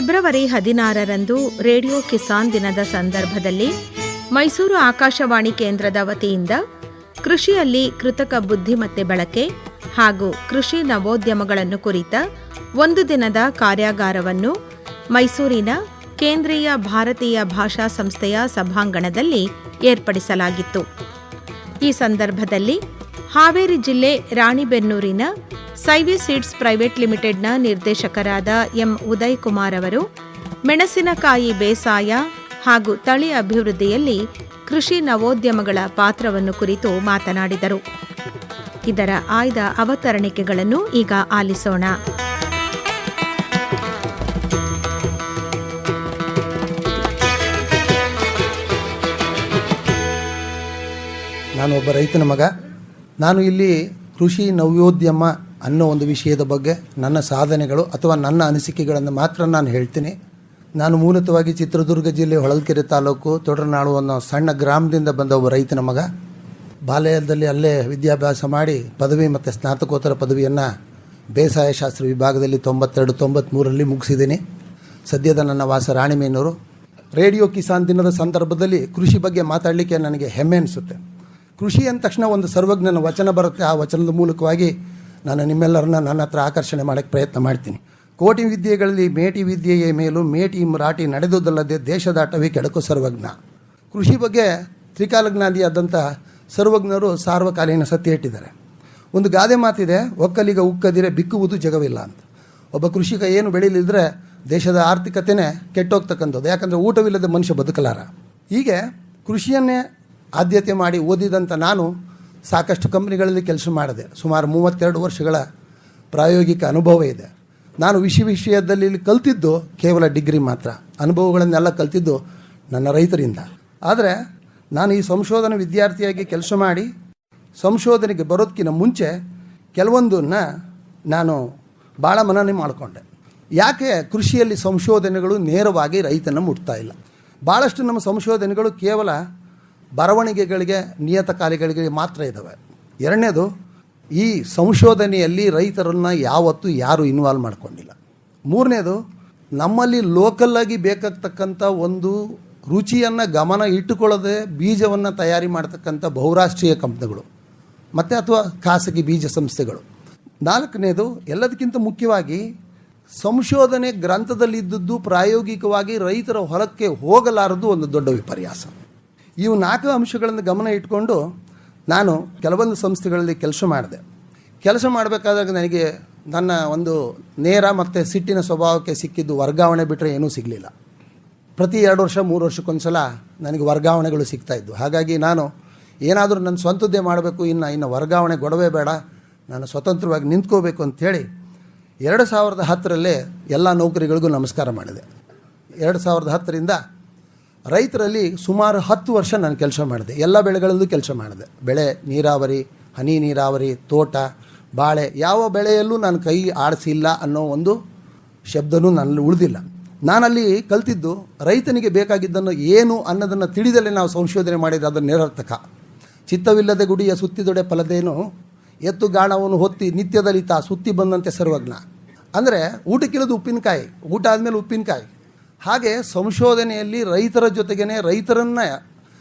February 16ರಂದು radio Kisan ದಿನದ ಸಂದರ್ಭದಲ್ಲಿ ಮೈಸೂರು ಆಕಾಶವಾಣಿ ಕೇಂದ್ರದ ವತಿಯಿಂದ ಕೃಷಿಯಲ್ಲಿ ಕೃತಕ ಬುದ್ಧಿಮತ್ತೆ ಬಳಕೆ ಹಾಗೂ ಕೃಷಿ ನವೋದ್ಯಮಗಳನ್ನು ಕುರಿತ ಒಂದು ದಿನದ ಕಾರ್ಯಾಗಾರವನ್ನು ಮೈಸೂರಿನ ಕೇಂದ್ರೀಯ ಭಾರತೀಯ ಭಾಷಾ ಸಂಸ್ಥೆಯ ಸಭಾಂಗಣದಲ್ಲಿ ಏರ್ಪಡಿಸಲಾಗಿತ್ತು. ಈ ಸಂದರ್ಭದಲ್ಲಿ ಹಾವೇರಿ ಜಿಲ್ಲೆ ರಾಣಿಬೆನ್ನೂರಿನ ಸೈವಿ ಸೀಡ್ಸ್ ಪ್ರೈವೇಟ್ ಲಿಮಿಟೆಡ್ನ ನಿರ್ದೇಶಕರಾದ ಎಂ ಉದಯ್ ಕುಮಾರ್ ಅವರು ಮೆಣಸಿನಕಾಯಿ ಬೇಸಾಯ ಹಾಗೂ ತಳಿ ಅಭಿವೃದ್ಧಿಯಲ್ಲಿ ಕೃಷಿ ನವೋದ್ಯಮಗಳ ಪಾತ್ರವನ್ನು ಕುರಿತು ಮಾತನಾಡಿದರು. ಇದರ ಆಯ್ದ ಅವತರಣಿಕೆಗಳನ್ನು ಈಗ ಆಲಿಸೋಣ. ನಾನು ಒಬ್ಬ ರೈತನ ಮಗ. ನಾನು ಇಲ್ಲಿ ಕೃಷಿ ನವೋದ್ಯಮ ಅನ್ನೋ ಒಂದು ವಿಷಯದ ಬಗ್ಗೆ ನನ್ನ ಸಾಧನೆಗಳು ಅಥವಾ ನನ್ನ ಅನಿಸಿಕೆಗಳನ್ನು ಮಾತ್ರ ನಾನು ಹೇಳ್ತೀನಿ. ನಾನು ಮೂಲತಃವಾಗಿ ಚಿತ್ರದುರ್ಗ ಜಿಲ್ಲೆ ಹೊಳಲ್ಕೆರೆ ತಾಲೂಕು ತೊಡರನಾಳು ಅನ್ನೋ ಸಣ್ಣ ಗ್ರಾಮದಿಂದ ಬಂದ ಒಬ್ಬ ರೈತನ ಮಗ. ಬಾಲ್ಯದಲ್ಲಿ ಅಲ್ಲೇ ವಿದ್ಯಾಭ್ಯಾಸ ಮಾಡಿ ಪದವಿ ಮತ್ತು ಸ್ನಾತಕೋತ್ತರ ಪದವಿಯನ್ನು ಬೇಸಾಯ ಶಾಸ್ತ್ರ ವಿಭಾಗದಲ್ಲಿ 92-93ರಲ್ಲಿ ಮುಗಿಸಿದ್ದೀನಿ. ಸದ್ಯದ ನನ್ನ ವಾಸ ರಾಣಿಬೆನ್ನೂರು. ರೇಡಿಯೋ ಕಿಸಾನ್ ದಿನದ ಸಂದರ್ಭದಲ್ಲಿ ಕೃಷಿ ಬಗ್ಗೆ ಮಾತಾಡಲಿಕ್ಕೆ ನನಗೆ ಹೆಮ್ಮೆ ಅನಿಸುತ್ತೆ. ಕೃಷಿ ಅಂದ ತಕ್ಷಣ ಒಂದು ಸರ್ವಜ್ಞನ ವಚನ ಬರುತ್ತೆ. ಆ ವಚನದ ಮೂಲಕವಾಗಿ ನಾನು ನಿಮ್ಮೆಲ್ಲರನ್ನ ನನ್ನ ಹತ್ರ ಆಕರ್ಷಣೆ ಮಾಡೋಕ್ಕೆ ಪ್ರಯತ್ನ ಮಾಡ್ತೀನಿ. ಕೋಟಿ ವಿದ್ಯೆಗಳಲ್ಲಿ ಮೇಟಿ ವಿದ್ಯೆಯೇ ಮೇಲು, ಮೇಟಿ ಮರಾಠಿ ನಡೆದುದಲ್ಲದೆ ದೇಶದಾಟವೇ ಕೆಡಕು ಸರ್ವಜ್ಞ. ಕೃಷಿ ಬಗ್ಗೆ ತ್ರಿಕಾಲಜ್ಞಾನಿಯಾದಂಥ ಸರ್ವಜ್ಞರು ಸಾರ್ವಕಾಲೀನ ಸತ್ಯ ಇಟ್ಟಿದ್ದಾರೆ. ಒಂದು ಗಾದೆ ಮಾತಿದೆ, ಒಕ್ಕಲಿಗ ಉಕ್ಕದಿರೆ ಬಿಕ್ಕುವುದು ಜಗವಿಲ್ಲ ಅಂತ. ಒಬ್ಬ ಕೃಷಿಕ ಏನು ಬೆಳೀಲಿದ್ರೆ ದೇಶದ ಆರ್ಥಿಕತೆಯೇ ಕೆಟ್ಟೋಗ್ತಕ್ಕಂಥದ್ದು. ಯಾಕಂದರೆ ಊಟವಿಲ್ಲದೆ ಮನುಷ್ಯ ಬದುಕಲಾರ. ಹೀಗೆ ಕೃಷಿಯನ್ನೇ ಆದ್ಯತೆ ಮಾಡಿ ಓದಿದಂಥ ನಾನು ಸಾಕಷ್ಟು ಕಂಪ್ನಿಗಳಲ್ಲಿ ಕೆಲಸ ಮಾಡಿದೆ. ಸುಮಾರು 32 ವರ್ಷಗಳ ಪ್ರಾಯೋಗಿಕ ಅನುಭವ ಇದೆ. ನಾನು ವಿಷಯದಲ್ಲಿ ಕಲ್ತಿದ್ದು ಕೇವಲ ಡಿಗ್ರಿ ಮಾತ್ರ. ಅನುಭವಗಳನ್ನೆಲ್ಲ ಕಲ್ತಿದ್ದು ನನ್ನ ರೈತರಿಂದ. ಆದರೆ ನಾನು ಈ ಸಂಶೋಧನಾ ವಿದ್ಯಾರ್ಥಿಯಾಗಿ ಕೆಲಸ ಮಾಡಿ ಸಂಶೋಧನೆಗೆ ಬರೋದಕ್ಕಿಂತ ಮುಂಚೆ ಕೆಲವೊಂದನ್ನು ನಾನು ಭಾಳ ಮನನೆ ಮಾಡಿಕೊಂಡೆ. ಯಾಕೆ ಕೃಷಿಯಲ್ಲಿ ಸಂಶೋಧನೆಗಳು ನೇರವಾಗಿ ರೈತನ ಮುಟ್ತಾ ಇಲ್ಲ? ಭಾಳಷ್ಟು ನಮ್ಮ ಸಂಶೋಧನೆಗಳು ಕೇವಲ ಬರವಣಿಗೆಗಳಿಗೆ ನಿಯತಕಾಲಿಗಳಿಗೆ ಮಾತ್ರ ಇದ್ದಾವೆ. ಎರಡನೇದು, ಈ ಸಂಶೋಧನೆಯಲ್ಲಿ ರೈತರನ್ನು ಯಾವತ್ತೂ ಯಾರೂ ಇನ್ವಾಲ್ವ್ ಮಾಡ್ಕೊಂಡಿಲ್ಲ. ಮೂರನೇದು, ನಮ್ಮಲ್ಲಿ ಲೋಕಲ್ಲಾಗಿ ಬೇಕಾಗ್ತಕ್ಕಂಥ ಒಂದು ರುಚಿಯನ್ನು ಗಮನ ಇಟ್ಟುಕೊಳ್ಳದೆ ಬೀಜವನ್ನು ತಯಾರಿ ಮಾಡ್ತಕ್ಕಂಥ ಬಹುರಾಷ್ಟ್ರೀಯ ಕಂಪ್ನಿಗಳು ಮತ್ತು ಅಥವಾ ಖಾಸಗಿ ಬೀಜ ಸಂಸ್ಥೆಗಳು. ನಾಲ್ಕನೇದು, ಎಲ್ಲದಕ್ಕಿಂತ ಮುಖ್ಯವಾಗಿ ಸಂಶೋಧನೆ ಗ್ರಂಥದಲ್ಲಿದ್ದದ್ದು ಪ್ರಾಯೋಗಿಕವಾಗಿ ರೈತರ ಹೊಲಕ್ಕೆ ಹೋಗಲಾರದು ಒಂದು ದೊಡ್ಡ ವಿಪರ್ಯಾಸ. ಇವು 4 ಅಂಶಗಳನ್ನು ಗಮನ ಇಟ್ಕೊಂಡು ನಾನು ಕೆಲವೊಂದು ಸಂಸ್ಥೆಗಳಲ್ಲಿ ಕೆಲಸ ಮಾಡಿದೆ. ಕೆಲಸ ಮಾಡಬೇಕಾದಾಗ ನನಗೆ ನನ್ನ ಒಂದು ನೇರ ಮತ್ತು ಸಿಟ್ಟಿನ ಸ್ವಭಾವಕ್ಕೆ ಸಿಕ್ಕಿದ್ದು ವರ್ಗಾವಣೆ ಬಿಟ್ಟರೆ ಏನೂ ಸಿಗಲಿಲ್ಲ. ಪ್ರತಿ 2 ವರ್ಷ 3 ವರ್ಷಕ್ಕೊಂದು ಸಲ ನನಗೆ ವರ್ಗಾವಣೆಗಳು ಸಿಗ್ತಾಯಿದ್ವು. ಹಾಗಾಗಿ ನಾನು ಏನಾದರೂ ನನ್ನ ಸ್ವಂತದ್ದೇ ಮಾಡಬೇಕು, ಇನ್ನು ವರ್ಗಾವಣೆ ಗೊಡವೆ ಬೇಡ, ನಾನು ಸ್ವತಂತ್ರವಾಗಿ ನಿಂತ್ಕೋಬೇಕು ಅಂಥೇಳಿ 2010ರಲ್ಲೇ ಎಲ್ಲ ನೌಕರಿಗಳಿಗೂ ನಮಸ್ಕಾರ ಮಾಡಿದೆ. 2010ರಿಂದ ರೈತರಲ್ಲಿ ಸುಮಾರು 10 ವರ್ಷ ನಾನು ಕೆಲಸ ಮಾಡಿದೆ. ಎಲ್ಲ ಬೆಳೆಗಳಲ್ಲೂ ಕೆಲಸ ಮಾಡಿದೆ. ಬೆಳೆ, ನೀರಾವರಿ, ಹನಿ ನೀರಾವರಿ, ತೋಟ, ಬಾಳೆ, ಯಾವ ಬೆಳೆಯಲ್ಲೂ ನಾನು ಕೈ ಆಡಿಸಿಲ್ಲ ಅನ್ನೋ ಒಂದು ಶಬ್ದನೂ ನನ್ನಲ್ಲಿ ಉಳಿದಿಲ್ಲ. ನಾನಲ್ಲಿ ಕಲ್ತಿದ್ದು ರೈತನಿಗೆ ಬೇಕಾಗಿದ್ದನ್ನು ಏನು ಅನ್ನೋದನ್ನು ತಿಳಿದಲ್ಲೇ ನಾವು ಸಂಶೋಧನೆ ಮಾಡಿದರೆ ಅದನ್ನು ನಿರರ್ಥಕ. ಚಿತ್ತವಿಲ್ಲದೆ ಗುಡಿಯ ಸುತ್ತಿದೊಡೆ ಫಲದೇನು, ಎತ್ತು ಗಾಣವನ್ನು ಹೊತ್ತಿ ನಿತ್ಯದಲಿತ ಸುತ್ತಿ ಬಂದಂತೆ ಸರ್ವಜ್ಞ. ಅಂದರೆ ಊಟಕ್ಕಿಳಿದು ಉಪ್ಪಿನಕಾಯಿ, ಊಟ ಆದಮೇಲೆ ಉಪ್ಪಿನಕಾಯಿ. ಹಾಗೆ ಸಂಶೋಧನೆಯಲ್ಲಿ ರೈತರ ಜೊತೆಗೇ ರೈತರನ್ನು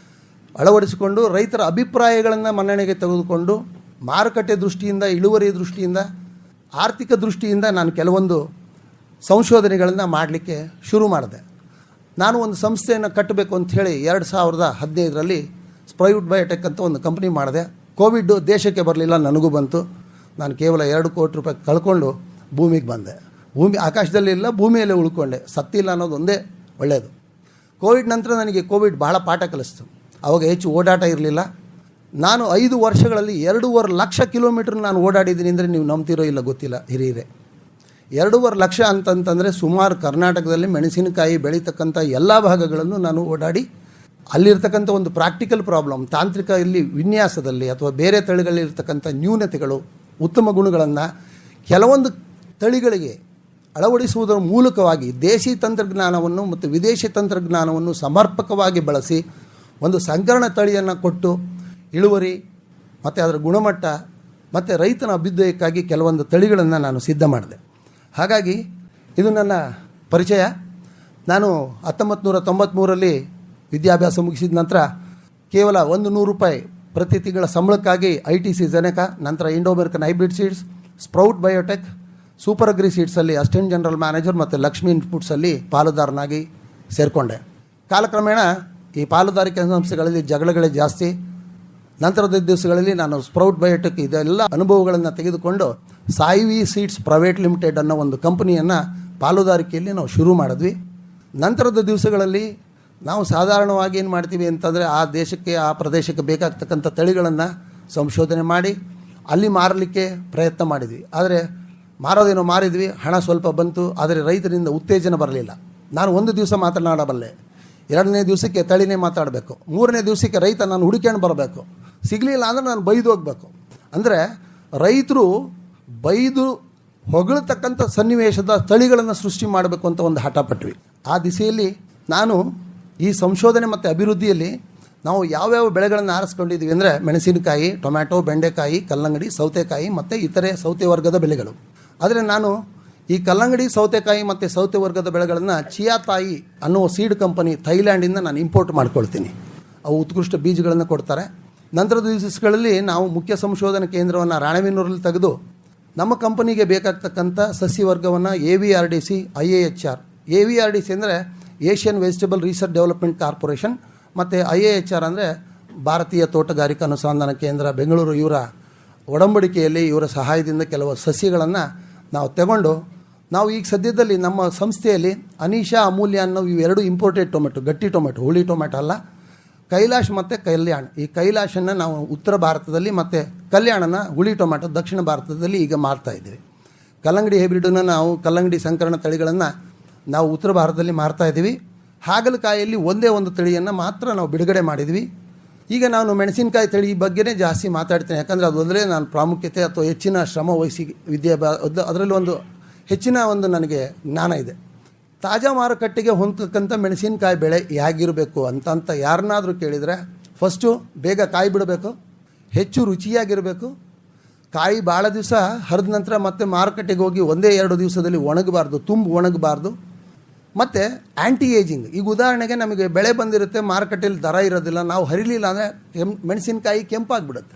ಅಳವಡಿಸಿಕೊಂಡು ರೈತರ ಅಭಿಪ್ರಾಯಗಳನ್ನು ಮನ್ನಣೆಗೆ ತೆಗೆದುಕೊಂಡು ಮಾರುಕಟ್ಟೆ ದೃಷ್ಟಿಯಿಂದ, ಇಳುವರಿ ದೃಷ್ಟಿಯಿಂದ, ಆರ್ಥಿಕ ದೃಷ್ಟಿಯಿಂದ ನಾನು ಕೆಲವೊಂದು ಸಂಶೋಧನೆಗಳನ್ನು ಮಾಡಲಿಕ್ಕೆ ಶುರು ಮಾಡಿದೆ. ನಾನು ಒಂದು ಸಂಸ್ಥೆಯನ್ನು ಕಟ್ಟಬೇಕು ಅಂಥೇಳಿ 2015ರಲ್ಲಿ ಸ್ಪ್ರೈವುಡ್ ಬಯೋಟೆಕ್ ಅಂತ ಒಂದು ಕಂಪ್ನಿ ಮಾಡಿದೆ. ಕೋವಿಡ್ ದೇಶಕ್ಕೆ ಬರಲಿಲ್ಲ, ನನಗೂ ಬಂತು. ನಾನು ಕೇವಲ 2 ಕೋಟಿ ರೂಪಾಯಿ ಕಳ್ಕೊಂಡು ಭೂಮಿಗೆ ಬಂದೆ. ಆಕಾಶದಲ್ಲಿ ಇಲ್ಲ, ಭೂಮಿಯಲ್ಲೇ ಉಳ್ಕೊಂಡೆ. ಸತ್ತಿಲ್ಲ ಅನ್ನೋದು ಒಂದೇ ಒಳ್ಳೆಯದು. ಕೋವಿಡ್ ನಂತರ ನನಗೆ ಕೋವಿಡ್ ಭಾಳ ಪಾಠ ಕಲಿಸ್ತು. ಆವಾಗ ಹೆಚ್ಚು ಓಡಾಟ ಇರಲಿಲ್ಲ. ನಾನು 5 ವರ್ಷಗಳಲ್ಲಿ 2.5 ಲಕ್ಷ ಕಿಲೋಮೀಟ್ರ್ ನಾನು ಓಡಾಡಿದ್ದೀನಿ ಅಂದರೆ ನೀವು ನಂಬ್ತಿರೋ ಇಲ್ಲ ಗೊತ್ತಿಲ್ಲ ಹಿರಿಯರೇ. 2.5 ಲಕ್ಷ ಅಂತಂತಂದರೆ ಸುಮಾರು ಕರ್ನಾಟಕದಲ್ಲಿ ಮೆಣಸಿನಕಾಯಿ ಬೆಳೀತಕ್ಕಂಥ ಎಲ್ಲ ಭಾಗಗಳನ್ನು ನಾನು ಓಡಾಡಿ ಅಲ್ಲಿರ್ತಕ್ಕಂಥ ಒಂದು ಪ್ರಾಕ್ಟಿಕಲ್ ಪ್ರಾಬ್ಲಮ್, ತಾಂತ್ರಿಕ ಇಲ್ಲಿ ವಿನ್ಯಾಸದಲ್ಲಿ ಅಥವಾ ಬೇರೆ ತಳಿಗಳಿರ್ತಕ್ಕಂಥ ನ್ಯೂನತೆಗಳು, ಉತ್ತಮ ಗುಣಗಳನ್ನು ಕೆಲವೊಂದು ತಳಿಗಳಿಗೆ ಅಳವಡಿಸುವುದರ ಮೂಲಕವಾಗಿ ದೇಶಿ ತಂತ್ರಜ್ಞಾನವನ್ನು ಮತ್ತು ವಿದೇಶಿ ತಂತ್ರಜ್ಞಾನವನ್ನು ಸಮರ್ಪಕವಾಗಿ ಬಳಸಿ ಒಂದು ಸಂಕರಣ ತಳಿಯನ್ನು ಕೊಟ್ಟು ಇಳುವರಿ ಮತ್ತು ಅದರ ಗುಣಮಟ್ಟ ಮತ್ತು ರೈತನ ಅಭ್ಯುದಯಕ್ಕಾಗಿ ಕೆಲವೊಂದು ತಳಿಗಳನ್ನು ನಾನು ಸಿದ್ಧ ಮಾಡಿದೆ. ಹಾಗಾಗಿ ಇದು ನನ್ನ ಪರಿಚಯ. ನಾನು 1993ರಲ್ಲಿ ವಿದ್ಯಾಭ್ಯಾಸ ಮುಗಿಸಿದ ನಂತರ ಕೇವಲ ₹100 ಪ್ರತಿ ತಿಂಗಳ ಸಂಬಳಕ್ಕಾಗಿ ITC ಜೆನೆಕಾ, ನಂತರ Indo American hybrid seeds, sprout biotech, super agri ಸೀಡ್ಸಲ್ಲಿ ಅಸಿಸ್ಟೆಂಟ್ ಜನರಲ್ ಮ್ಯಾನೇಜರ್ ಮತ್ತು ಲಕ್ಷ್ಮಿ ಇನ್ಪುಟ್ಸಲ್ಲಿ ಪಾಲುದಾರನಾಗಿ ಸೇರಿಕೊಂಡೆ. ಕಾಲಕ್ರಮೇಣ ಈ ಪಾಲುದಾರಿಕೆ ಸಂಸ್ಥೆಗಳಲ್ಲಿ ಜಗಳಗಳೇ ಜಾಸ್ತಿ. ನಂತರದ ದಿವಸಗಳಲ್ಲಿ ನಾನು ಸ್ಪ್ರೌಟ್ ಬಯೋಟೆಕ್ ಇದೆಲ್ಲ ಅನುಭವಗಳನ್ನು ತೆಗೆದುಕೊಂಡು ಸಾಯಿವಿ ಸೀಡ್ಸ್ ಪ್ರೈವೇಟ್ ಲಿಮಿಟೆಡ್ ಅನ್ನೋ ಒಂದು ಕಂಪನಿಯನ್ನು ಪಾಲುದಾರಿಕೆಯಲ್ಲಿ ನಾವು ಶುರು ಮಾಡಿದ್ವಿ. ನಂತರದ ದಿವಸಗಳಲ್ಲಿ ನಾವು ಸಾಧಾರಣವಾಗಿ ಏನು ಮಾಡ್ತೀವಿ ಅಂತಂದರೆ ಆ ದೇಶಕ್ಕೆ ಆ ಪ್ರದೇಶಕ್ಕೆ ಬೇಕಾಗ್ತಕ್ಕಂಥ ತಳಿಗಳನ್ನು ಸಂಶೋಧನೆ ಮಾಡಿ ಅಲ್ಲಿ ಮಾರಲಿಕ್ಕೆ ಪ್ರಯತ್ನ ಮಾಡಿದ್ವಿ. ಆದರೆ ಮಾರೋದೇನೋ ಮಾರಿದ್ವಿ, ಹಣ ಸ್ವಲ್ಪ ಬಂತು, ಆದರೆ ರೈತರಿಂದ ಉತ್ತೇಜನ ಬರಲಿಲ್ಲ. ನಾನು ಒಂದು ದಿವಸ ಮಾತನಾಡಬಲ್ಲೆ, 2ನೇ ದಿವಸಕ್ಕೆ ತಳಿನೇ ಮಾತಾಡಬೇಕು, 3ನೇ ದಿವಸಕ್ಕೆ ರೈತ ನಾನು ಹುಡುಕ್ಯಾಣ ಬರಬೇಕು, ಸಿಗಲಿಲ್ಲ ಅಂದರೆ ನಾನು ಬೈದು ಹೋಗಬೇಕು. ಅಂದರೆ ರೈತರು ಬೈದು ಹೊಗಳತಕ್ಕಂಥ ಸನ್ನಿವೇಶದ ತಳಿಗಳನ್ನು ಸೃಷ್ಟಿ ಮಾಡಬೇಕು ಅಂತ ಒಂದು ಹಠ ಪಟ್ವಿ. ಆ ದಿಸೆಯಲ್ಲಿ ನಾನು ಈ ಸಂಶೋಧನೆ ಮತ್ತು ಅಭಿವೃದ್ಧಿಯಲ್ಲಿ ನಾವು ಯಾವ್ಯಾವ ಬೆಳೆಗಳನ್ನು ಆರಿಸ್ಕೊಂಡಿದ್ವಿ ಅಂದರೆ ಮೆಣಸಿನಕಾಯಿ, ಟೊಮ್ಯಾಟೊ, ಬೆಂಡೆಕಾಯಿ, ಕಲ್ಲಂಗಡಿ, ಸೌತೆಕಾಯಿ ಮತ್ತು ಇತರೆ ಸೌತೆ ವರ್ಗದ ಬೆಳೆಗಳು. ಆದರೆ ನಾನು ಈ ಕಲ್ಲಂಗಡಿ, ಸೌತೆಕಾಯಿ ಮತ್ತು ಸೌತೆ ವರ್ಗದ ಬೆಳೆಗಳನ್ನು ಚಿಯಾತಾಯಿ ಅನ್ನೋ ಸೀಡ್ ಕಂಪನಿ ಥೈಲ್ಯಾಂಡಿಂದ ನಾನು ಇಂಪೋರ್ಟ್ ಮಾಡ್ಕೊಳ್ತೀನಿ. ಅವು ಉತ್ಕೃಷ್ಟ ಬೀಜಗಳನ್ನು ಕೊಡ್ತಾರೆ. ನಂತರದ ದಿವಸಗಳಲ್ಲಿ ನಾವು ಮುಖ್ಯ ಸಂಶೋಧನಾ ಕೇಂದ್ರವನ್ನು ರಾಣೆಬೆನ್ನೂರಲ್ಲಿ ತೆಗೆದು ನಮ್ಮ ಕಂಪನಿಗೆ ಬೇಕಾಗ್ತಕ್ಕಂಥ ಸಸ್ಯವರ್ಗವನ್ನು AVRDC, IAHR. AVRDC ಅಂದರೆ Asian vegetable research development corporation ಮತ್ತು IAHR ಅಂದರೆ ಭಾರತೀಯ ತೋಟಗಾರಿಕಾ ಅನುಸಂಧಾನ ಕೇಂದ್ರ ಬೆಂಗಳೂರು, ಇವರ ಒಡಂಬಡಿಕೆಯಲ್ಲಿ ಇವರ ಸಹಾಯದಿಂದ ಕೆಲವು ಸಸ್ಯಗಳನ್ನು ನಾವು ತಗೊಂಡು ನಾವು ಈಗ ಸದ್ಯದಲ್ಲಿ ನಮ್ಮ ಸಂಸ್ಥೆಯಲ್ಲಿ ಅನೀಶಾ, ಅಮೂಲ್ಯ ಅನ್ನೋ ಇವೆರಡು ಇಂಪೋರ್ಟೆಡ್ ಟೊಮೆಟೊ, ಗಟ್ಟಿ ಟೊಮೆಟೊ, ಹುಳಿ ಟೊಮೆಟೊ ಅಲ್ಲ, ಕೈಲಾಶ್ ಮತ್ತು ಕಲ್ಯಾಣ್. ಈ ಕೈಲಾಶನ್ನು ನಾವು ಉತ್ತರ ಭಾರತದಲ್ಲಿ ಮತ್ತು ಕಲ್ಯಾಣನ ಹುಳಿ ಟೊಮೆಟೊ ದಕ್ಷಿಣ ಭಾರತದಲ್ಲಿ ಈಗ ಮಾರ್ತಾಯಿದ್ದೀವಿ. ಕಲ್ಲಂಗಡಿ ಹೈಬ್ರಿಡನ್ನು ನಾವು ಕಲ್ಲಂಗಡಿ ಸಂಕರಣ ತಳಿಗಳನ್ನು ನಾವು ಉತ್ತರ ಭಾರತದಲ್ಲಿ ಮಾರ್ತಾಯಿದ್ದೀವಿ. ಹಾಗಲಕಾಯಿಯಲ್ಲಿ ಒಂದೇ ಒಂದು ತಳಿಯನ್ನು ಮಾತ್ರ ನಾವು ಬಿಡುಗಡೆ ಮಾಡಿದ್ವಿ. ಈಗ ನಾನು ಮೆಣಸಿನಕಾಯಿ ತಳಿ ಬಗ್ಗೆನೇ ಜಾಸ್ತಿ ಮಾತಾಡ್ತೇನೆ, ಯಾಕಂದರೆ ಅದೊಂದಲೇ ನಾನು ಪ್ರಾಮುಖ್ಯತೆ ಅಥವಾ ಹೆಚ್ಚಿನ ಶ್ರಮ ವಹಿಸಿ ಅದರಲ್ಲಿ ಒಂದು ಹೆಚ್ಚಿನ ಒಂದು ನನಗೆ ಜ್ಞಾನ ಇದೆ. ತಾಜಾ ಮಾರುಕಟ್ಟೆಗೆ ಹೊಂದತಕ್ಕಂಥ ಮೆಣಸಿನಕಾಯಿ ಬೆಳೆ ಹೇಗಿರಬೇಕು ಅಂತ ಯಾರನ್ನಾದರೂ ಕೇಳಿದರೆ ಫಸ್ಟು ಬೇಗ ಕಾಯಿ ಬಿಡಬೇಕು, ಹೆಚ್ಚು ರುಚಿಯಾಗಿರಬೇಕು, ಕಾಯಿ ಭಾಳ ದಿವಸ ಹರಿದ ನಂತರ ಮತ್ತೆ ಮಾರುಕಟ್ಟೆಗೆ ಹೋಗಿ 1-2 ದಿವಸದಲ್ಲಿ ಒಣಗಬಾರ್ದು, ತುಂಬು ಒಣಗಬಾರ್ದು, ಮತ್ತು ಆ್ಯಂಟಿ ಏಜಿಂಗ್. ಈಗ ಉದಾಹರಣೆಗೆ ನಮಗೆ ಬೆಳೆ ಬಂದಿರುತ್ತೆ, ಮಾರುಕಟ್ಟೆಯಲ್ಲಿ ದರ ಇರೋದಿಲ್ಲ, ನಾವು ಹರಿಲಿಲ್ಲ ಅಂದರೆ ಮೆಣಸಿನಕಾಯಿ ಕೆಂಪಾಗಿಬಿಡುತ್ತೆ.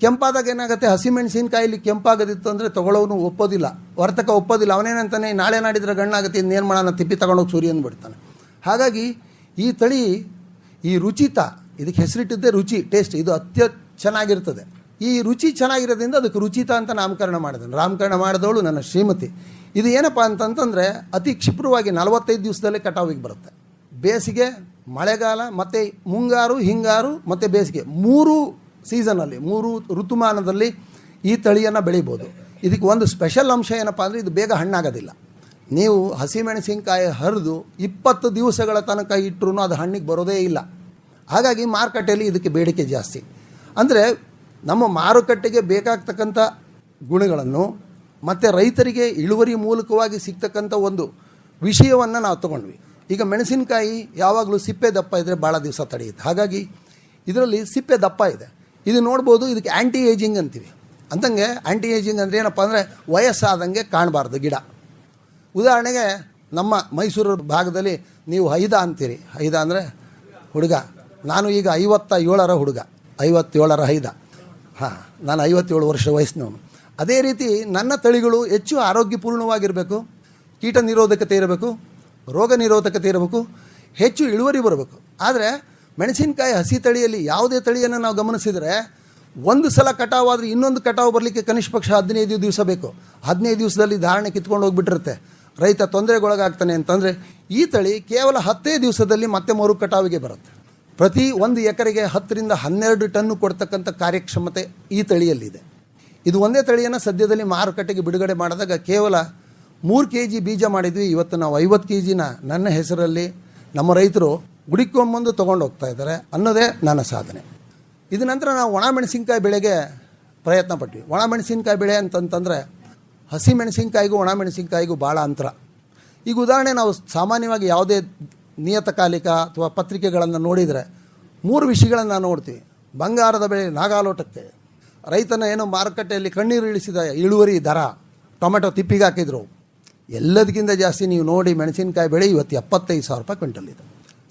ಕೆಂಪಾದಾಗ ಏನಾಗುತ್ತೆ, ಹಸಿ ಮೆಣಸಿನಕಾಯಲ್ಲಿ ಕೆಂಪಾಗೋದಿತ್ತು ಅಂದರೆ ತೊಗೊಳ್ಳೋನು ಒಪ್ಪೋದಿಲ್ಲ, ವರ್ತಕ ಒಪ್ಪೋದಿಲ್ಲ. ಅವನೇನಂತಾನೆ ನಾಳೆ ನಾಡಿದ್ರೆ ಗಣ್ಣಾಗುತ್ತೆ, ಇನ್ನೇನು ಮಾಡೋಣ, ತಿಪ್ಪಿ ತಗೊಂಡೋಗಿ ಸೂರ್ಯನ ಬಿಡ್ತಾನೆ. ಹಾಗಾಗಿ ಈ ತಳಿ ಈ ರುಚಿತ, ಇದಕ್ಕೆ ಹೆಸರಿಟ್ಟಿದ್ದೇ ರುಚಿ, ಟೇಸ್ಟ್, ಇದು ಚೆನ್ನಾಗಿರ್ತದೆ. ಈ ರುಚಿ ಚೆನ್ನಾಗಿರೋದ್ರಿಂದ ಅದಕ್ಕೆ ರುಚಿತ ಅಂತ ನಾಮಕರಣ ಮಾಡಿದ್ದೇನೆ. ನಾಮಕರಣ ಮಾಡಿದವಳು ನನ್ನ ಶ್ರೀಮತಿ. ಇದು ಏನಪ್ಪ ಅಂತಂತಂದರೆ ಅತಿ ಕ್ಷಿಪ್ರವಾಗಿ 45 ದಿವಸದಲ್ಲೇ ಕಟಾವಿಗೆ ಬರುತ್ತೆ. ಬೇಸಿಗೆ, ಮಳೆಗಾಲ ಮತ್ತು ಮುಂಗಾರು, ಹಿಂಗಾರು ಮತ್ತು ಬೇಸಿಗೆ 3 ಸೀಸನಲ್ಲಿ 3 ಋತುಮಾನದಲ್ಲಿ ಈ ತಳಿಯನ್ನು ಬೆಳಿಬೋದು. ಇದಕ್ಕೆ ಒಂದು ಸ್ಪೆಷಲ್ ಅಂಶ ಏನಪ್ಪ ಅಂದರೆ ಇದು ಬೇಗ ಹಣ್ಣಾಗೋದಿಲ್ಲ. ನೀವು ಹಸಿಮೆಣಸಿನಕಾಯಿ ಹರಿದು 20 ದಿವಸಗಳ ತನಕ ಇಟ್ಟರೂ ಅದು ಹಣ್ಣಿಗೆ ಬರೋದೇ ಇಲ್ಲ. ಹಾಗಾಗಿ ಮಾರುಕಟ್ಟೆಯಲ್ಲಿ ಇದಕ್ಕೆ ಬೇಡಿಕೆ ಜಾಸ್ತಿ. ಅಂದರೆ ನಮ್ಮ ಮಾರುಕಟ್ಟೆಗೆ ಬೇಕಾಗ್ತಕ್ಕಂಥ ಗುಣಗಳನ್ನು ಮತ್ತು ರೈತರಿಗೆ ಇಳುವರಿ ಮೂಲಕವಾಗಿ ಸಿಗ್ತಕ್ಕಂಥ ಒಂದು ವಿಷಯವನ್ನು ನಾವು ತೊಗೊಂಡ್ವಿ. ಈಗ ಮೆಣಸಿನಕಾಯಿ ಯಾವಾಗಲೂ ಸಿಪ್ಪೆ ದಪ್ಪ ಇದ್ದರೆ ಭಾಳ ದಿವಸ ತಡೆಯುತ್ತೆ. ಹಾಗಾಗಿ ಇದರಲ್ಲಿ ಸಿಪ್ಪೆ ದಪ್ಪ ಇದೆ. ಇದು ನೋಡ್ಬೋದು, ಇದಕ್ಕೆ ಆ್ಯಂಟಿ ಏಜಿಂಗ್ ಅಂತೀವಿ. ಅಂತಂಗೆ ಆ್ಯಂಟಿ ಏಜಿಂಗ್ ಅಂದರೆ ಏನಪ್ಪ ಅಂದರೆ ವಯಸ್ಸಾದಂಗೆ ಕಾಣಬಾರ್ದು ಗಿಡ. ಉದಾಹರಣೆಗೆ ನಮ್ಮ ಮೈಸೂರು ಭಾಗದಲ್ಲಿ ನೀವು ಹೈದ ಅಂತೀರಿ. ಹೈದ ಅಂದರೆ ಹುಡುಗ. ನಾನು ಈಗ 57ರ ಹುಡುಗ, 57ರ ಹೈದ. ನಾನು 57 ವರ್ಷ ವಯಸ್ಸಿನವನು. ಅದೇ ರೀತಿ ನನ್ನ ತಳಿಗಳು ಹೆಚ್ಚು ಆರೋಗ್ಯಪೂರ್ಣವಾಗಿರಬೇಕು, ಕೀಟ ನಿರೋಧಕತೆ ಇರಬೇಕು, ರೋಗ ನಿರೋಧಕತೆ ಇರಬೇಕು, ಹೆಚ್ಚು ಇಳುವರಿ ಬರಬೇಕು. ಆದರೆ ಮೆಣಸಿನಕಾಯಿ ಹಸಿ ತಳಿಯಲ್ಲಿ ಯಾವುದೇ ತಳಿಯನ್ನು ನಾವು ಗಮನಿಸಿದರೆ ಒಂದು ಸಲ ಕಟಾವಾದರೆ ಇನ್ನೊಂದು ಕಟಾವು ಬರಲಿಕ್ಕೆ ಕನಿಷ್ಠ ಪಕ್ಷ 15 ದಿವಸ ಬೇಕು. 15 ದಿವಸದಲ್ಲಿ ಧಾರಣೆ ಕಿತ್ಕೊಂಡು ಹೋಗಿಬಿಟ್ಟಿರುತ್ತೆ, ರೈತ ತೊಂದರೆಗೊಳಗಾಗ್ತಾನೆ. ಅಂತಂದರೆ ಈ ತಳಿ ಕೇವಲ 10 ದಿವಸದಲ್ಲಿ ಮತ್ತೆ ಮರು ಕಟಾವಿಗೆ ಬರುತ್ತೆ. ಪ್ರತಿ 1 ಎಕರೆಗೆ 10ರಿಂದ 12 ಟನ್ನು ಕೊಡ್ತಕ್ಕಂಥ ಕಾರ್ಯಕ್ಷಮತೆ ಈ ತಳಿಯಲ್ಲಿದೆ. ಇದು ಒಂದೇ ತಳಿಯನ್ನು ಸದ್ಯದಲ್ಲಿ ಮಾರುಕಟ್ಟೆಗೆ ಬಿಡುಗಡೆ ಮಾಡಿದಾಗ ಕೇವಲ 3 kg ಬೀಜ ಮಾಡಿದ್ವಿ. ಇವತ್ತು ನಾವು 50 kgನ ನನ್ನ ಹೆಸರಲ್ಲಿ ನಮ್ಮ ರೈತರು ಹುಡುಕೊಂಬಂದು ತೊಗೊಂಡು ಹೋಗ್ತಾ ಇದ್ದಾರೆ ಅನ್ನೋದೇ ನನ್ನ ಸಾಧನೆ. ಇದು ನಂತರ ನಾವು ಒಣಮೆಣಸಿನ್ಕಾಯಿ ಬೆಳೆಗೆ ಪ್ರಯತ್ನ ಪಟ್ವಿ. ಒಣಮೆಣಸಿನ್ಕಾಯಿ ಬೆಳೆ ಅಂತಂತಂದರೆ ಹಸಿ ಮೆಣಸಿನ್ಕಾಯಿಗೂ ಒಣಮೆಣಸಿನ್ಕಾಯಿಗೂ ಭಾಳ ಅಂತರ. ಈಗ ಉದಾಹರಣೆ ನಾವು ಸಾಮಾನ್ಯವಾಗಿ ಯಾವುದೇ ನಿಯತಕಾಲಿಕ ಅಥವಾ ಪತ್ರಿಕೆಗಳನ್ನು ನೋಡಿದರೆ 3 ವಿಷಯಗಳನ್ನು ನಾವು ನೋಡ್ತೀವಿ. ಬಂಗಾರದ ಬೆಳೆ ನಾಗಾಲೋಟಕ್ಕೆ, ರೈತನ ಏನೋ ಮಾರುಕಟ್ಟೆಯಲ್ಲಿ ಕಣ್ಣೀರು ಇಳಿಸಿದ ಇಳುವರಿ ದರ, ಟೊಮೆಟೊ ತಿಪ್ಪಿಗೆ ಹಾಕಿದ್ರು, ಎಲ್ಲದಕ್ಕಿಂತ ಜಾಸ್ತಿ ನೀವು ನೋಡಿ ಮೆಣಸಿನಕಾಯಿ ಬೆಳೆ ಇವತ್ತು 75,000 ರೂಪಾಯಿ ಕ್ವಿಂಟಲ್ ಇದೆ.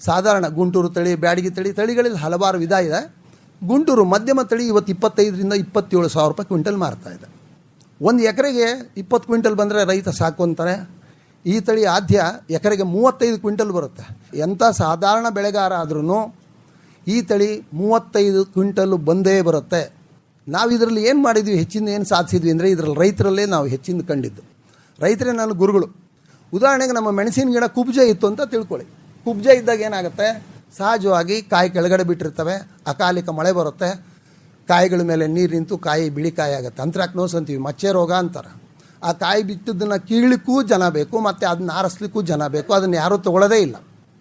ಸಾಧಾರಣ ಗುಂಟೂರು ತಳಿ, ಬ್ಯಾಡಗಿ ತಳಿ, ತಳಿಗಳಲ್ಲಿ ಹಲವಾರು ವಿಧ ಇದೆ. ಗುಂಟೂರು ಮಧ್ಯಮ ತಳಿ ಇವತ್ತು 25,000ರಿಂದ 27,000 ರೂಪಾಯಿ ಕ್ವಿಂಟಲ್ ಮಾರ್ತಾ ಇದೆ. ಒಂದು ಎಕರೆಗೆ 20 ಕ್ವಿಂಟಲ್ ಬಂದರೆ ರೈತ ಸಾಕು ಅಂತಾರೆ. ಈ ತಳಿ ಆದ್ಯ ಎಕರೆಗೆ 35 ಕ್ವಿಂಟಲ್ ಬರುತ್ತೆ. ಎಂಥ ಸಾಧಾರಣ ಬೆಳೆಗಾರ ಆದ್ರೂ ಈ ತಳಿ 35 ಕ್ವಿಂಟಲ್ ಬಂದೇ ಬರುತ್ತೆ. ನಾವು ಇದರಲ್ಲಿ ಏನು ಮಾಡಿದ್ವಿ, ಹೆಚ್ಚಿನ ಏನು ಸಾಧಿಸಿದ್ವಿ ಅಂದರೆ ಇದರಲ್ಲಿ ರೈತರಲ್ಲೇ ನಾವು ಹೆಚ್ಚಿನ ಕಂಡಿದ್ದು. ರೈತರೇ ನನ್ನ ಗುರುಗಳು. ಉದಾಹರಣೆಗೆ ನಮ್ಮ ಮೆಣಸಿನ ಗಿಡ ಕುಬ್ಜ ಇತ್ತು ಅಂತ ತಿಳ್ಕೊಳ್ಳಿ. ಕುಬ್ಜ ಇದ್ದಾಗ ಏನಾಗುತ್ತೆ, ಸಹಜವಾಗಿ ಕಾಯಿ ಕೆಳಗಡೆ ಬಿಟ್ಟಿರ್ತವೆ, ಅಕಾಲಿಕ ಮಳೆ ಬರುತ್ತೆ, ಕಾಯಿಗಳ ಮೇಲೆ ನೀರು ನಿಂತು ಕಾಯಿ ಬಿಳಿ ಕಾಯಿ ಆಗುತ್ತೆ. ಅಂತ್ರಾಕ್ನೋಸ್ ಅಂತೀವಿ, ಮಚ್ಚೆ ರೋಗ ಅಂತಾರೆ. ಆ ಕಾಯಿ ಬಿಟ್ಟಿದ್ದನ್ನು ಕೀಳಲಿಕ್ಕೂ ಜನ ಬೇಕು, ಮತ್ತು ಅದನ್ನ ಆರಿಸ್ಲಿಕ್ಕೂ ಜನ ಬೇಕು. ಅದನ್ನು ಯಾರೂ ತೊಗೊಳ್ಳೋದೇ ಇಲ್ಲ.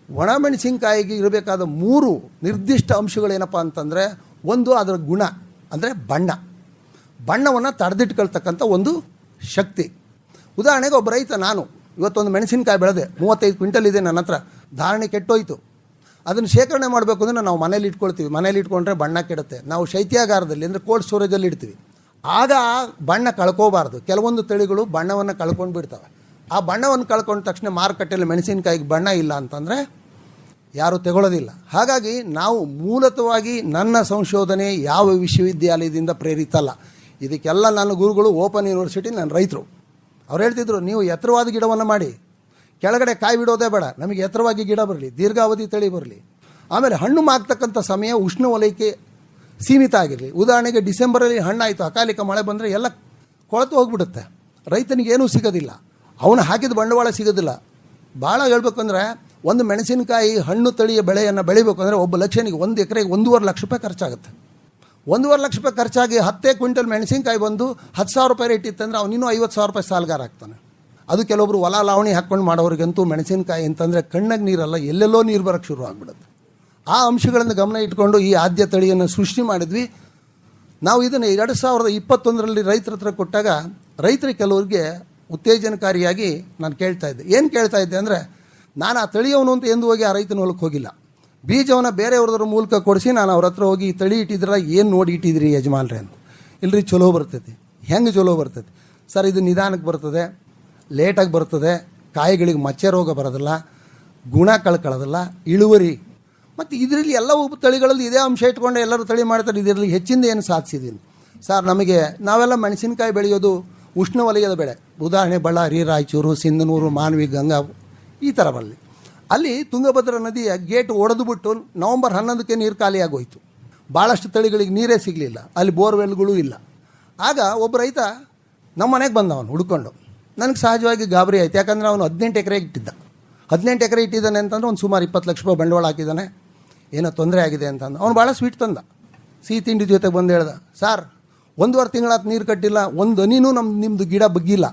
ಒಣ ಮೆಣಸಿನ್ಕಾಯಿಗೆ ಇರಬೇಕಾದ 3 ನಿರ್ದಿಷ್ಟ ಅಂಶಗಳೇನಪ್ಪ ಅಂತಂದರೆ, ಒಂದು ಅದರ ಗುಣ ಅಂದರೆ ಬಣ್ಣವನ್ನು ತಡೆದಿಟ್ಕೊಳ್ತಕ್ಕಂಥ ಒಂದು ಶಕ್ತಿ. ಉದಾಹರಣೆಗೆ ಒಬ್ಬ ರೈತ, ನಾನು ಇವತ್ತೊಂದು ಮೆಣಸಿನಕಾಯಿ ಬೆಳೆದೆ, 35 ಕ್ವಿಂಟಲ್ ಇದೆ ನನ್ನ ಹತ್ರ, ಧಾರಣೆ ಕೆಟ್ಟೋಯ್ತು. ಅದನ್ನು ಶೇಖರಣೆ ಮಾಡಬೇಕು ಅಂದರೆ ನಾವು ಮನೇಲಿ ಇಟ್ಕೊಳ್ತೀವಿ. ಮನೇಲಿ ಇಟ್ಕೊಂಡ್ರೆ ಬಣ್ಣ ಕೆಡುತ್ತೆ. ನಾವು ಶೈತ್ಯಾಗಾರದಲ್ಲಿ ಅಂದರೆ ಕೋಲ್ಡ್ ಸ್ಟೋರೇಜಲ್ಲಿ ಇಡ್ತೀವಿ. ಆಗ ಆ ಬಣ್ಣ ಕಳ್ಕೋಬಾರ್ದು. ಕೆಲವೊಂದು ತಳಿಗಳು ಬಣ್ಣವನ್ನು ಕಳ್ಕೊಂಡು ಬಿಡ್ತವೆ. ಆ ಬಣ್ಣವನ್ನು ಕಳ್ಕೊಂಡ ತಕ್ಷಣ ಮಾರುಕಟ್ಟೆಯಲ್ಲಿ ಮೆಣಸಿನಕಾಯಿಗೆ ಬಣ್ಣ ಇಲ್ಲ ಅಂತಂದರೆ ಯಾರೂ ತಗೊಳ್ಳೋದಿಲ್ಲ. ಹಾಗಾಗಿ ನಾವು ಮೂಲತಃವಾಗಿ ನನ್ನ ಸಂಶೋಧನೆ ಯಾವ ವಿಶ್ವವಿದ್ಯಾಲಯದಿಂದ ಪ್ರೇರಿತ ಅಲ್ಲ. ಇದಕ್ಕೆಲ್ಲ ನನ್ನ ಗುರುಗಳು ಓಪನ್ ಯೂನಿವರ್ಸಿಟಿ, ನನ್ನ ರೈತರು. ಅವ್ರು ಹೇಳ್ತಿದ್ರು, ನೀವು ಎತ್ತರವಾದ ಗಿಡವನ್ನು ಮಾಡಿ, ಕೆಳಗಡೆ ಕಾಯಿ ಬಿಡೋದೇ ಬೇಡ, ನಮಗೆ ಎತ್ತರವಾಗಿ ಗಿಡ ಬರಲಿ, ದೀರ್ಘಾವಧಿ ತಳಿ ಬರಲಿ. ಆಮೇಲೆ ಹಣ್ಣು ಮಾಗ್ತಕ್ಕಂಥ ಸಮಯ ಉಷ್ಣವಲಯಕ್ಕೆ ಸೀಮಿತ ಆಗಿರಲಿ. ಉದಾಹರಣೆಗೆ ಡಿಸೆಂಬರಲ್ಲಿ ಹಣ್ಣಾಯಿತು, ಅಕಾಲಿಕ ಮಳೆ ಬಂದರೆ ಎಲ್ಲ ಕೊಳೆತು ಹೋಗ್ಬಿಡುತ್ತೆ, ರೈತನಿಗೇನೂ ಸಿಗೋದಿಲ್ಲ, ಅವನು ಹಾಕಿದ ಬಂಡವಾಳ ಸಿಗೋದಿಲ್ಲ. ಭಾಳ ಹೇಳ್ಬೇಕಂದ್ರೆ ಒಂದು ಮೆಣಸಿನಕಾಯಿ ಹಣ್ಣು ತಳಿಯ ಬೆಳೆಯನ್ನು ಬೆಳಿಬೇಕು ಅಂದರೆ ಒಬ್ಬ ಲಕ್ಷನಿಗೆ 1 ಎಕರೆಗೆ 1.5 ಲಕ್ಷ ರೂಪಾಯಿ ಖರ್ಚಾಗುತ್ತೆ. 1.5 ಲಕ್ಷ ರೂಪಾಯಿ ಖರ್ಚಾಗಿ 10 ಕ್ವಿಂಟಲ್ ಮೆಣಸಿನಕಾಯಿ ಬಂದು 10,000 ರೂಪಾಯಿ ರೇಟ್ ಇತ್ತಂದರೆ ಅವನಿನ್ನೂ 50,000 ರೂಪಾಯಿ ಸಾಲಗಾರ ಆಗ್ತಾನೆ. ಅದು ಕೆಲವೊಬ್ರು ಹೊಲ ಲಾವಣಿ ಹಾಕ್ಕೊಂಡು ಮಾಡೋರಿಗಂತೂ ಮೆಣಸಿನಕಾಯಿ ಅಂತಂದರೆ ಕಣ್ಣಗೆ ನೀರಲ್ಲ, ಎಲ್ಲೆಲ್ಲೋ ನೀರು ಬರೋಕ್ಕೆ ಶುರು ಆಗಿಬಿಡುತ್ತೆ. ಆ ಅಂಶಗಳನ್ನು ಗಮನ ಇಟ್ಕೊಂಡು ಈ ಆದ್ಯ ತಳಿಯನ್ನು ಸೃಷ್ಟಿ ಮಾಡಿದ್ವಿ. ನಾವು ಇದನ್ನು 2021ರಲ್ಲಿ ರೈತರ ಹತ್ರ ಕೊಟ್ಟಾಗ ರೈತರಿಗೆ ಕೆಲವರಿಗೆ ಉತ್ತೇಜನಕಾರಿಯಾಗಿ ನಾನು ಕೇಳ್ತಾ ಇದ್ದೆ. ಏನು ಕೇಳ್ತಾ ಇದ್ದೆ ಅಂದರೆ, ನಾನು ಆ ತಳಿಯವನು ಅಂತ ಎಂದು ಹೋಗಿ ಆ ರೈತನ ಹೊಲಕ್ಕೆ ಹೋಗಿಲ್ಲ. ಬೀಜವನ್ನು ಬೇರೆಯವ್ರದ್ರ ಮೂಲಕ ಕೊಡಿಸಿ ನಾನು ಅವ್ರ ಹತ್ರ ಹೋಗಿ ಈ ತಳಿ ಇಟ್ಟಿದ್ರಲ್ಲ, ಏನು ನೋಡಿ ಇಟ್ಟಿದ್ರಿ ಯಜಮಾನ್ರೆ ಅಂತ. ಇಲ್ಲರಿ ಚಲೋ ಬರ್ತೈತಿ. ಹೆಂಗೆ ಚಲೋ ಬರ್ತೈತಿ ಸರ್? ಇದು ನಿಧಾನಕ್ಕೆ ಬರ್ತದೆ, ಲೇಟಾಗಿ ಬರ್ತದೆ, ಕಾಯಿಗಳಿಗೆ ಮಚ್ಚೆ ರೋಗ ಬರೋದಿಲ್ಲ, ಗುಣ ಕಳ್ಕೊಳ್ಳೋದಿಲ್ಲ, ಇಳುವರಿ. ಮತ್ತು ಇದರಲ್ಲಿ ಎಲ್ಲ ತಳಿಗಳಲ್ಲಿ ಇದೇ ಅಂಶ ಇಟ್ಕೊಂಡು ಎಲ್ಲರೂ ತಳಿ ಮಾಡ್ತಾರೆ. ಇದರಲ್ಲಿ ಹೆಚ್ಚಿಂದ ಏನು ಸಾಧಿಸಿದ್ದೀನಿ ಸರ್? ನಾವೆಲ್ಲ ಮೆಣಸಿನಕಾಯಿ ಬೆಳೆಯೋದು ಉಷ್ಣವಲಯದ ಬೆಳೆ. ಉದಾಹರಣೆ ಬಳ್ಳಾರಿ, ರಾಯಚೂರು, ಸಿಂಧನೂರು, ಮಾನ್ವಿ, ಗಂಗಾ ಈ ಥರ ಬರಲಿ. ಅಲ್ಲಿ ತುಂಗಭದ್ರಾ ನದಿಯ ಗೇಟ್ ಒಡೆದುಬಿಟ್ಟು ನವಂಬರ್ 11ಕ್ಕೆ ನೀರು ಖಾಲಿಯಾಗೋಯ್ತು. ಭಾಳಷ್ಟು ತಳಿಗಳಿಗೆ ನೀರೇ ಸಿಗಲಿಲ್ಲ, ಅಲ್ಲಿ ಬೋರ್ವೆಲ್ಗಳು ಇಲ್ಲ. ಆಗ ಒಬ್ಬ ರೈತ ನಮ್ಮ ಮನೆಗೆ ಬಂದವನು ಹುಡ್ಕೊಂಡು. ನನಗೆ ಸಹಜವಾಗಿ ಗಾಬರಿ ಆಯಿತು. ಯಾಕಂದರೆ ಅವನು 18 ಎಕರೆ ಇಟ್ಟಿದ್ದ. 18 ಎಕರೆ ಇಟ್ಟಿದ್ದಾನೆ ಅಂತಂದ್ರೆ ಒಂದು ಸುಮಾರು 20 ಲಕ್ಷ ರೂಪಾಯಿ ಬಂಡವಾಳ ಹಾಕಿದ್ದಾನೆ. ಏನೋ ತೊಂದರೆ ಆಗಿದೆ ಅಂತಂದು ಅವನು ಭಾಳ ಸ್ವೀಟ್ ತಂದ. ಸಿಹಿ ತಿಂಡಿ ಜೊತೆಗೆ ಬಂದು ಹೇಳ್ದ, ಸರ್ 1.5 ತಿಂಗಳಾತ ನೀರು ಕಟ್ಟಿಲ್ಲ, ಒಂದು ಹನಿನೂ ನಿಮ್ಮದು ಗಿಡ ಬಗ್ಗಿಲ್ಲ,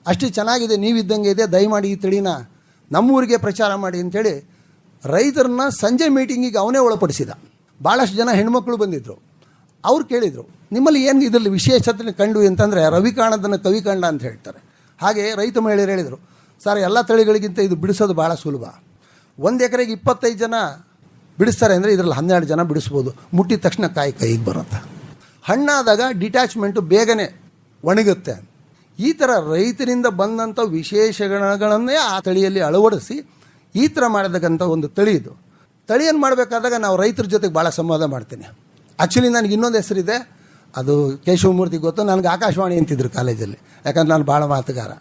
ಅಷ್ಟು ಚೆನ್ನಾಗಿದೆ, ನೀವಿದ್ದಂಗೆ ಇದೆ, ದಯಮಾಡಿ ಈ ತಳಿನ ನಮ್ಮೂರಿಗೆ ಪ್ರಚಾರ ಮಾಡಿ ಅಂಥೇಳಿ ರೈತರನ್ನ ಸಂಜೆ ಮೀಟಿಂಗಿಗೆ ಅವನೇ ಒಳಪಡಿಸಿದ. ಭಾಳಷ್ಟು ಜನ ಹೆಣ್ಮಕ್ಳು ಬಂದಿದ್ದರು. ಅವ್ರು ಕೇಳಿದರು, ನಿಮ್ಮಲ್ಲಿ ಏನು ಇದರಲ್ಲಿ ವಿಶೇಷತೆ ಕಂಡು ಅಂತಂದರೆ ರವಿಕಾಣದನ್ನು ಕವಿಕಾಂಡ ಅಂತ ಹೇಳ್ತಾರೆ. ಹಾಗೆ ರೈತ ಮಹಿಳೆಯರು ಹೇಳಿದರು, ಸರ್ ಎಲ್ಲ ತಳಿಗಳಿಗಿಂತ ಇದು ಬಿಡಿಸೋದು ಭಾಳ ಸುಲಭ. 1 ಎಕರೆಗೆ 25 ಜನ ಬಿಡಿಸ್ತಾರೆ ಅಂದರೆ ಇದರಲ್ಲಿ 12 ಜನ ಬಿಡಿಸ್ಬೋದು. ಮುಟ್ಟಿದ ತಕ್ಷಣ ಕೈಗೆ ಬರುತ್ತೆ. ಹಣ್ಣಾದಾಗ ಡಿಟ್ಯಾಚ್ಮೆಂಟು ಬೇಗನೆ ಒಣಗುತ್ತೆ. ಈ ಥರ ರೈತರಿಂದ ಬಂದಂಥ ವಿಶೇಷಗಳನ್ನೇ ಆ ತಳಿಯಲ್ಲಿ ಅಳವಡಿಸಿ ಈ ಥರ ಮಾಡಿದಕ್ಕಂಥ ಒಂದು ತಳಿ ಇದು. ತಳಿಯನ್ನು ಮಾಡಬೇಕಾದಾಗ ನಾವು ರೈತರ ಜೊತೆಗೆ ಭಾಳ ಸಂವಾದ ಮಾಡ್ತೀನಿ. ಆ್ಯಕ್ಚುಲಿ ನನಗೆ ಇನ್ನೊಂದು ಹೆಸರಿದೆ, ಅದು ಕೇಶವಮೂರ್ತಿ ಗೊತ್ತು. ನನಗೆ ಆಕಾಶವಾಣಿ ಅಂತಿದ್ರು ಕಾಲೇಜಲ್ಲಿ, ಯಾಕಂದ್ರೆ ನಾನು ಭಾಳ ಮಾತುಗಾರ.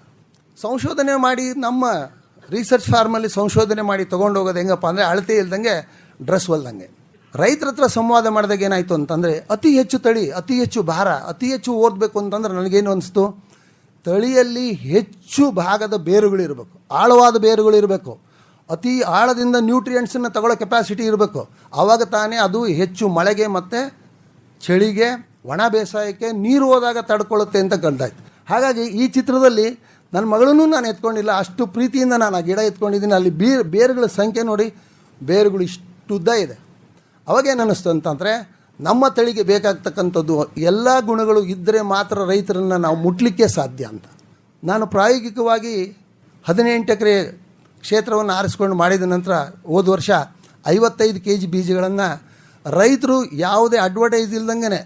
ಸಂಶೋಧನೆ ಮಾಡಿ ನಮ್ಮ ರಿಸರ್ಚ್ ಫಾರ್ಮಲ್ಲಿ ಸಂಶೋಧನೆ ಮಾಡಿ ತೊಗೊಂಡು ಹೋಗೋದು ಹೆಂಗಪ್ಪ ಅಂದರೆ ಅಳತೆ ಇಲ್ದಂಗೆ ಡ್ರೆಸ್ ಹೊಲ್ದಂಗೆ. ರೈತರ ಹತ್ರ ಸಂವಾದ ಮಾಡಿದಾಗ ಏನಾಯಿತು ಅಂತಂದರೆ, ಅತಿ ಹೆಚ್ಚು ತಳಿ, ಅತಿ ಹೆಚ್ಚು ಭಾರ, ಅತಿ ಹೆಚ್ಚು ಓದಬೇಕು ಅಂತಂದ್ರೆ ನನಗೇನು ಅನಿಸ್ತು, ತಳಿಯಲ್ಲಿ ಹೆಚ್ಚು ಭಾಗದ ಬೇರುಗಳಿರಬೇಕು, ಆಳವಾದ ಬೇರುಗಳಿರಬೇಕು, ಅತಿ ಆಳದಿಂದ ನ್ಯೂಟ್ರಿಯೆಂಟ್ಸನ್ನು ತಗೊಳ್ಳೋ ಕೆಪಾಸಿಟಿ ಇರಬೇಕು. ಆವಾಗ ತಾನೇ ಅದು ಹೆಚ್ಚು ಮಳೆಗೆ ಮತ್ತು ಚಳಿಗೆ, ಒಣ ಬೇಸಾಯಕ್ಕೆ ನೀರು ಹೋದಾಗ ತಡ್ಕೊಳ್ಳುತ್ತೆ ಅಂತ ಕಂಡಾಯ್ತು. ಹಾಗಾಗಿ ಈ ಚಿತ್ರದಲ್ಲಿ ನನ್ನ ಮಗಳನ್ನೂ ನಾನು ಎತ್ಕೊಂಡಿಲ್ಲ, ಅಷ್ಟು ಪ್ರೀತಿಯಿಂದ ನಾನು ಆ ಗಿಡ ಎತ್ಕೊಂಡಿದ್ದೀನಿ. ಅಲ್ಲಿ ಬೇರುಗಳ ಸಂಖ್ಯೆ ನೋಡಿ, ಬೇರುಗಳು ಇಷ್ಟು ಉದ್ದ ಇದೆ. ಅವಾಗೇನು ಅನ್ನಿಸ್ತು ಅಂತಂದರೆ, ನಮ್ಮ ತಳಿಗೆ ಬೇಕಾಗ್ತಕ್ಕಂಥದ್ದು ಎಲ್ಲ ಗುಣಗಳು ಇದ್ದರೆ ಮಾತ್ರ ರೈತರನ್ನು ನಾವು ಮುಟ್ಲಿಕ್ಕೆ ಸಾಧ್ಯ ಅಂತ. ನಾನು ಪ್ರಾಯೋಗಿಕವಾಗಿ 18 ಎಕರೆ ಕ್ಷೇತ್ರವನ್ನು ಆರಿಸ್ಕೊಂಡು ಮಾಡಿದ ನಂತರ ಹೋದ ವರ್ಷ 55 kg ಬೀಜಗಳನ್ನು ರೈತರು ಯಾವುದೇ ಅಡ್ವರ್ಟೈಸ್ ಇಲ್ದಂಗೆ,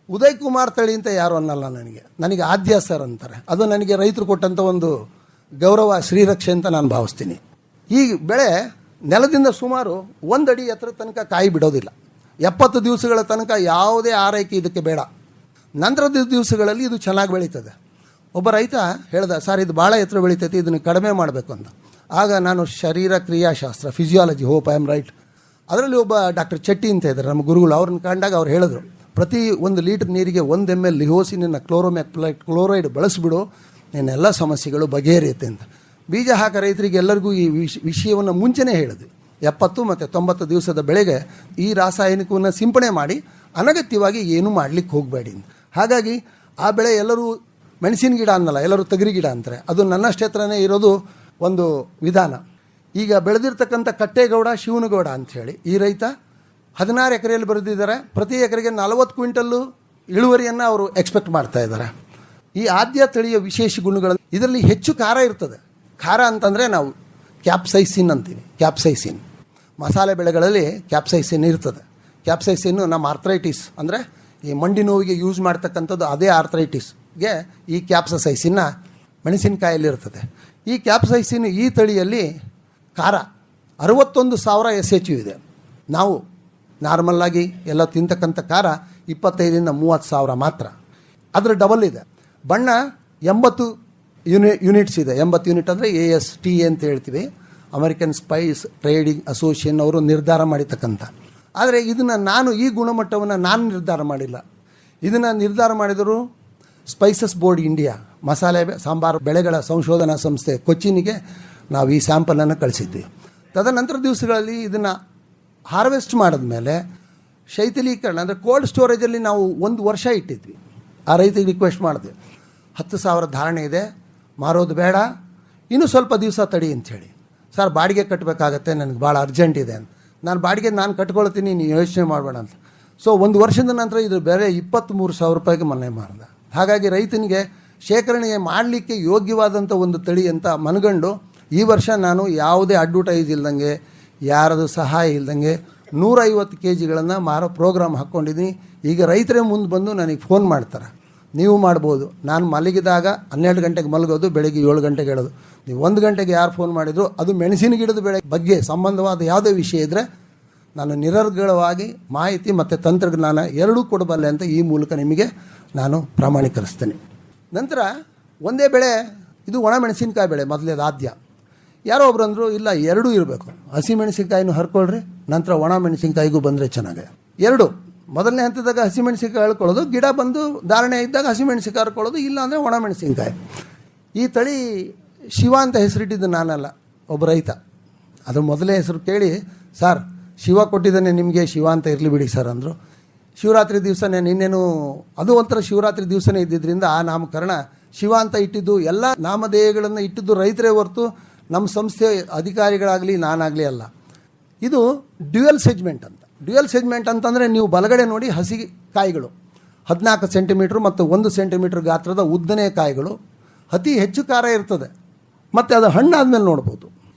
ಉದಯ್ ಕುಮಾರ್ ತಳಿ ಅಂತ ಯಾರು ಅನ್ನಲ್ಲ, ನನಗೆ ಆದ್ಯ ಸರ್ ಅಂತಾರೆ. ಅದು ನನಗೆ ರೈತರು ಕೊಟ್ಟಂಥ ಒಂದು ಗೌರವ ಶ್ರೀರಕ್ಷೆ ಅಂತ ನಾನು ಭಾವಿಸ್ತೀನಿ. ಈ ಬೆಳೆ ನೆಲದಿಂದ ಸುಮಾರು 1 ಅಡಿ ಎತ್ತರ ತನಕ ಕಾಯಿ ಬಿಡೋದಿಲ್ಲ. 70 ದಿವಸಗಳ ತನಕ ಯಾವುದೇ ಆರೈಕೆ ಇದಕ್ಕೆ ಬೇಡ. ನಂತರದ ದಿವಸಗಳಲ್ಲಿ ಇದು ಚೆನ್ನಾಗಿ ಬೆಳೀತದೆ. ಒಬ್ಬ ರೈತ ಹೇಳ್ದ, ಸರ್ ಇದು ಭಾಳ ಎತ್ತರ ಬೆಳೀತೈತಿ, ಇದನ್ನು ಕಡಿಮೆ ಮಾಡಬೇಕು ಅಂತ. ಆಗ ನಾನು ಶರೀರ ಕ್ರಿಯಾಶಾಸ್ತ್ರ, physiology, hope I am right, ಅದರಲ್ಲಿ ಒಬ್ಬ ಡಾಕ್ಟರ್ ಚೆಟ್ಟಿ ಅಂತ ಇದ್ದಾರೆ ನಮ್ಮ ಗುರುಗಳು. ಅವ್ರನ್ನ ಕಂಡಾಗ ಅವ್ರು ಹೇಳಿದ್ರು, ಪ್ರತಿ 1 ಲೀಟರ್ ನೀರಿಗೆ 1 ml ಲಿಹೋಸಿನಿನ ಕ್ಲೋರೈಡ್ ಬಳಸಿಬಿಡು, ನಿನ್ನೆಲ್ಲ ಸಮಸ್ಯೆಗಳು ಬಗೆಹರಿಯುತ್ತೆ ಅಂತ. ಬೀಜ ಹಾಕ ರೈತರಿಗೆ ಎಲ್ಲರಿಗೂ ಈ ವಿಷಯವನ್ನು ಮುಂಚೆನೇ ಹೇಳಿದ್ವಿ. 70 ಮತ್ತು 90 ದಿವಸದ ಬೆಳೆಗೆ ಈ ರಾಸಾಯನಿಕವನ್ನು ಸಿಂಪಡಣೆ ಮಾಡಿ ಅನಗತ್ಯವಾಗಿ ಏನೂ ಮಾಡಲಿಕ್ಕೆ ಹೋಗಬೇಡಿ ಅಂತ. ಹಾಗಾಗಿ ಆ ಬೆಳೆ ಎಲ್ಲರೂ ಮೆಣಸಿನ ಗಿಡ ಅನ್ನಲ್ಲ, ಎಲ್ಲರೂ ತೊಗರಿ ಗಿಡ ಅಂತಾರೆ. ಅದು ನನ್ನಷ್ಟೇ ಹತ್ರನೇ ಇರೋದು ಒಂದು ವಿಧಾನ. ಈಗ ಬೆಳೆದಿರ್ತಕ್ಕಂಥ ಕಟ್ಟೇಗೌಡ ಶಿವನಗೌಡ ಅಂಥೇಳಿ ಈ ರೈತ 16 ಎಕರೆಯಲ್ಲಿ ಬರೆದಿದ್ದಾರೆ. ಪ್ರತಿ ಎಕರೆಗೆ 40 ಕ್ವಿಂಟಲ್ಲು ಇಳುವರಿಯನ್ನು ಅವರು ಎಕ್ಸ್ಪೆಕ್ಟ್ ಮಾಡ್ತಾ ಇದ್ದಾರೆ. ಈ ಆದ್ಯ ತಳಿಯ ವಿಶೇಷ ಗುಣಗಳು, ಇದರಲ್ಲಿ ಹೆಚ್ಚು ಖಾರ ಇರ್ತದೆ. ಖಾರ ಅಂತಂದರೆ ನಾವು ಕ್ಯಾಪ್ಸೈಸಿನ್ ಅಂತೀವಿ. ಕ್ಯಾಪ್ಸೈಸಿನ್ ಮಸಾಲೆ ಬೆಳೆಗಳಲ್ಲಿ ಕ್ಯಾಪ್ಸೈಸಿನ್ ಇರ್ತದೆ. ಕ್ಯಾಪ್ಸೈಸಿನ್ನು ನಮ್ಮ ಆರ್ಥ್ರೈಟಿಸ್ ಅಂದರೆ ಈ ಮಂಡಿ ನೋವಿಗೆ ಯೂಸ್ ಮಾಡ್ತಕ್ಕಂಥದ್ದು, ಅದೇ ಆರ್ಥ್ರೈಟಿಸ್ಗೆ ಈ ಕ್ಯಾಪ್ಸೈಸಿನ್ನ ಮೆಣಸಿನಕಾಯಲ್ಲಿ ಈ ಕ್ಯಾಪ್ಸೈಸಿನ್ ಈ ತಳಿಯಲ್ಲಿ ಖಾರ 61,000 SHU ಇದೆ. ನಾವು ನಾರ್ಮಲ್ಲಾಗಿ ಎಲ್ಲ ತಿಂತಕ್ಕಂಥ ಖಾರ 25,000 to 30,000 ಮಾತ್ರ. ಅದರ ಡಬಲ್ ಇದೆ. ಬಣ್ಣ 80 ಯೂನಿಟ್ಸ್ ಇದೆ. 80 ಯೂನಿಟ್ ಅಂದರೆ ASTA ಅಂತ ಹೇಳ್ತೀವಿ, ಅಮೆರಿಕನ್ ಸ್ಪೈಸ್ ಟ್ರೇಡಿಂಗ್ ಅಸೋಸಿಯೇಷನ್ ಅವರು ನಿರ್ಧಾರ ಮಾಡಿರ್ತಕ್ಕಂಥ. ಆದರೆ ಇದನ್ನು ನಾನು ಈ ಗುಣಮಟ್ಟವನ್ನು ನಾನು ನಿರ್ಧಾರ ಮಾಡಿಲ್ಲ. ಇದನ್ನು ನಿರ್ಧಾರ ಮಾಡಿದರು ಸ್ಪೈಸಸ್ ಬೋರ್ಡ್ ಇಂಡಿಯಾ, ಮಸಾಲೆ ಸಾಂಬಾರು ಬೆಳೆಗಳ ಸಂಶೋಧನಾ ಸಂಸ್ಥೆ ಕೊಚ್ಚಿನಿಗೆ ನಾವು ಈ ಸ್ಯಾಂಪಲನ್ನು ಕಳಿಸಿದ್ವಿ. ತದನಂತರ ದಿವಸಗಳಲ್ಲಿ ಇದನ್ನು ಹಾರ್ವೆಸ್ಟ್ ಮಾಡಿದ್ಮೇಲೆ ಶೈಥಿಲೀಕರಣ ಅಂದರೆ ಕೋಲ್ಡ್ ಸ್ಟೋರೇಜಲ್ಲಿ ನಾವು 1 ವರ್ಷ ಇಟ್ಟಿದ್ವಿ. ಆ ರೈತರಿಗೆ ರಿಕ್ವೆಸ್ಟ್ ಮಾಡಿದ್ವಿ, 10,000 ಧಾರಣೆ ಇದೆ, ಮಾರೋದು ಬೇಡ, ಇನ್ನೂ ಸ್ವಲ್ಪ ದಿವಸ ತಡಿ ಅಂಥೇಳಿ. ಸರ್ ಬಾಡಿಗೆ ಕಟ್ಟಬೇಕಾಗತ್ತೆ, ನನಗೆ ಭಾಳ ಅರ್ಜೆಂಟ್ ಇದೆ ಅಂತ. ನಾನು ಬಾಡಿಗೆ ನಾನು ಕಟ್ಕೊಳ್ತೀನಿ, ನೀವು ಯೋಚನೆ ಮಾಡಬೇಡ ಅಂತ. ಸೊ 1 ವರ್ಷದ ನಂತರ ಇದು ಬೇರೆ 23,000 ರೂಪಾಯಿಗೆ ಮನೆ ಮಾರಿದ. ಹಾಗಾಗಿ ರೈತನಿಗೆ ಶೇಖರಣೆಗೆ ಮಾಡಲಿಕ್ಕೆ ಯೋಗ್ಯವಾದಂಥ ಒಂದು ತಳಿ ಅಂತ ಮನಗಂಡು ಈ ವರ್ಷ ನಾನು ಯಾವುದೇ ಅಡ್ವರ್ಟೈಸ್ ಇಲ್ದಂಗೆ, ಯಾರದು ಸಹಾಯ ಇಲ್ದಂಗೆ 150 kgಗಳನ್ನು ಮಾರೋ ಪ್ರೋಗ್ರಾಮ್ ಹಾಕ್ಕೊಂಡಿದ್ದೀನಿ. ಈಗ ರೈತರೇ ಮುಂದೆ ಬಂದು ನನಗೆ ಫೋನ್ ಮಾಡ್ತಾರೆ, ನೀವು ಮಾಡ್ಬೋದು. ನಾನು ಮಲಗಿದಾಗ 12 ಗಂಟೆಗೆ ಮಲಗೋದು, ಬೆಳಗ್ಗೆ 7 ಗಂಟೆಗೆ ಹೇಳೋದು. ನೀವು 1 ಗಂಟೆಗೆ ಯಾರು ಫೋನ್ ಮಾಡಿದ್ರು, ಅದು ಮೆಣಸಿನ ಗಿಡದ ಬೆಳೆ ಬಗ್ಗೆ ಸಂಬಂಧವಾದ ಯಾವುದೇ ವಿಷಯ ಇದ್ದರೆ ನಾನು ನಿರರ್ಗಳವಾಗಿ ಮಾಹಿತಿ ಮತ್ತು ತಂತ್ರಜ್ಞಾನ ಎರಡೂ ಕೊಡಬಲ್ಲೆ ಅಂತ ಈ ಮೂಲಕ ನಿಮಗೆ ನಾನು ಪ್ರಮಾಣೀಕರಿಸ್ತೇನೆ. ನಂತರ ಒಂದೇ ಬೆಳೆ, ಇದು ಒಣ ಮೆಣಸಿನಕಾಯಿ ಬೆಳೆ ಮೊದಲೇದು ಆದ್ಯ. ಯಾರೋ ಒಬ್ರು ಅಂದರು, ಇಲ್ಲ 2 ಇರಬೇಕು, ಹಸಿ ಮೆಣಸಿನ್ಕಾಯಿನೂ ಹರ್ಕೊಳ್ರಿ, ನಂತರ ಒಣ ಮೆಣಸಿನ್ಕಾಯಿಗೂ ಬಂದರೆ ಚೆನ್ನಾಗೆ. 2 ಮೊದಲನೇ ಹಂತದಾಗ ಹಸಿ ಮೆಣಸಿನ್ಕಾಯಿ ಹಳ್ಕೊಳ್ಳೋದು, ಗಿಡ ಬಂದು ಧಾರಣೆ ಇದ್ದಾಗ ಹಸಿ ಮೆಣಸಿನ್ಕಾಯಿ ಹರ್ಕೊಳ್ಳೋದು, ಇಲ್ಲ ಅಂದರೆ ಒಣ ಮೆಣಸಿನ್ಕಾಯಿ. ಈ ತಳಿ ಶಿವ ಅಂತ ಹೆಸರಿಟ್ಟಿದ್ದು ನಾನಲ್ಲ, ಒಬ್ಬ ರೈತ. ಅದು ಮೊದಲೇ ಹೆಸರು ಕೇಳಿ, ಸರ್ ಶಿವ ಕೊಟ್ಟಿದ್ದಾನೆ ನಿಮಗೆ, ಶಿವ ಅಂತ ಇರಲಿ ಬಿಡಿ ಸರ್ ಅಂದರು. ಶಿವರಾತ್ರಿ ದಿವಸನೇ, ನಿನ್ನೇನು ಅದು ಒಂಥರ ಶಿವರಾತ್ರಿ ದಿವಸನೇ ಇದ್ದಿದ್ದರಿಂದ ಆ ನಾಮಕರಣ ಶಿವ ಅಂತ ಇಟ್ಟಿದ್ದು. ಎಲ್ಲ ನಾಮಧೇಯಗಳನ್ನು ಇಟ್ಟಿದ್ದು ರೈತರೇ ಹೊರತು ನಮ್ಮ ಸಂಸ್ಥೆ ಅಧಿಕಾರಿಗಳಾಗಲಿ ನಾನಾಗಲಿ ಅಲ್ಲ. ಇದು ಡ್ಯುಯಲ್ ಸೆಗ್ಮೆಂಟ್ ಅಂತ. ಡ್ಯುಯಲ್ ಸೆಗ್ಮೆಂಟ್ ಅಂತಂದರೆ ನೀವು ಬಲಗಡೆ ನೋಡಿ, ಹಸಿ ಕಾಯಿಗಳು 14 ಸೆಂಟಿಮೀಟ್ರ್ ಮತ್ತು 1 ಸೆಂಟಿಮೀಟ್ರ್ ಗಾತ್ರದ ಉದ್ದನೆಯ ಕಾಯಿಗಳು, ಅತಿ ಹೆಚ್ಚು ಖಾರ ಇರ್ತದೆ, ಮತ್ತು ಅದು ಹಣ್ಣಾದ್ಮೇಲೆ ನೋಡ್ಬೋದು.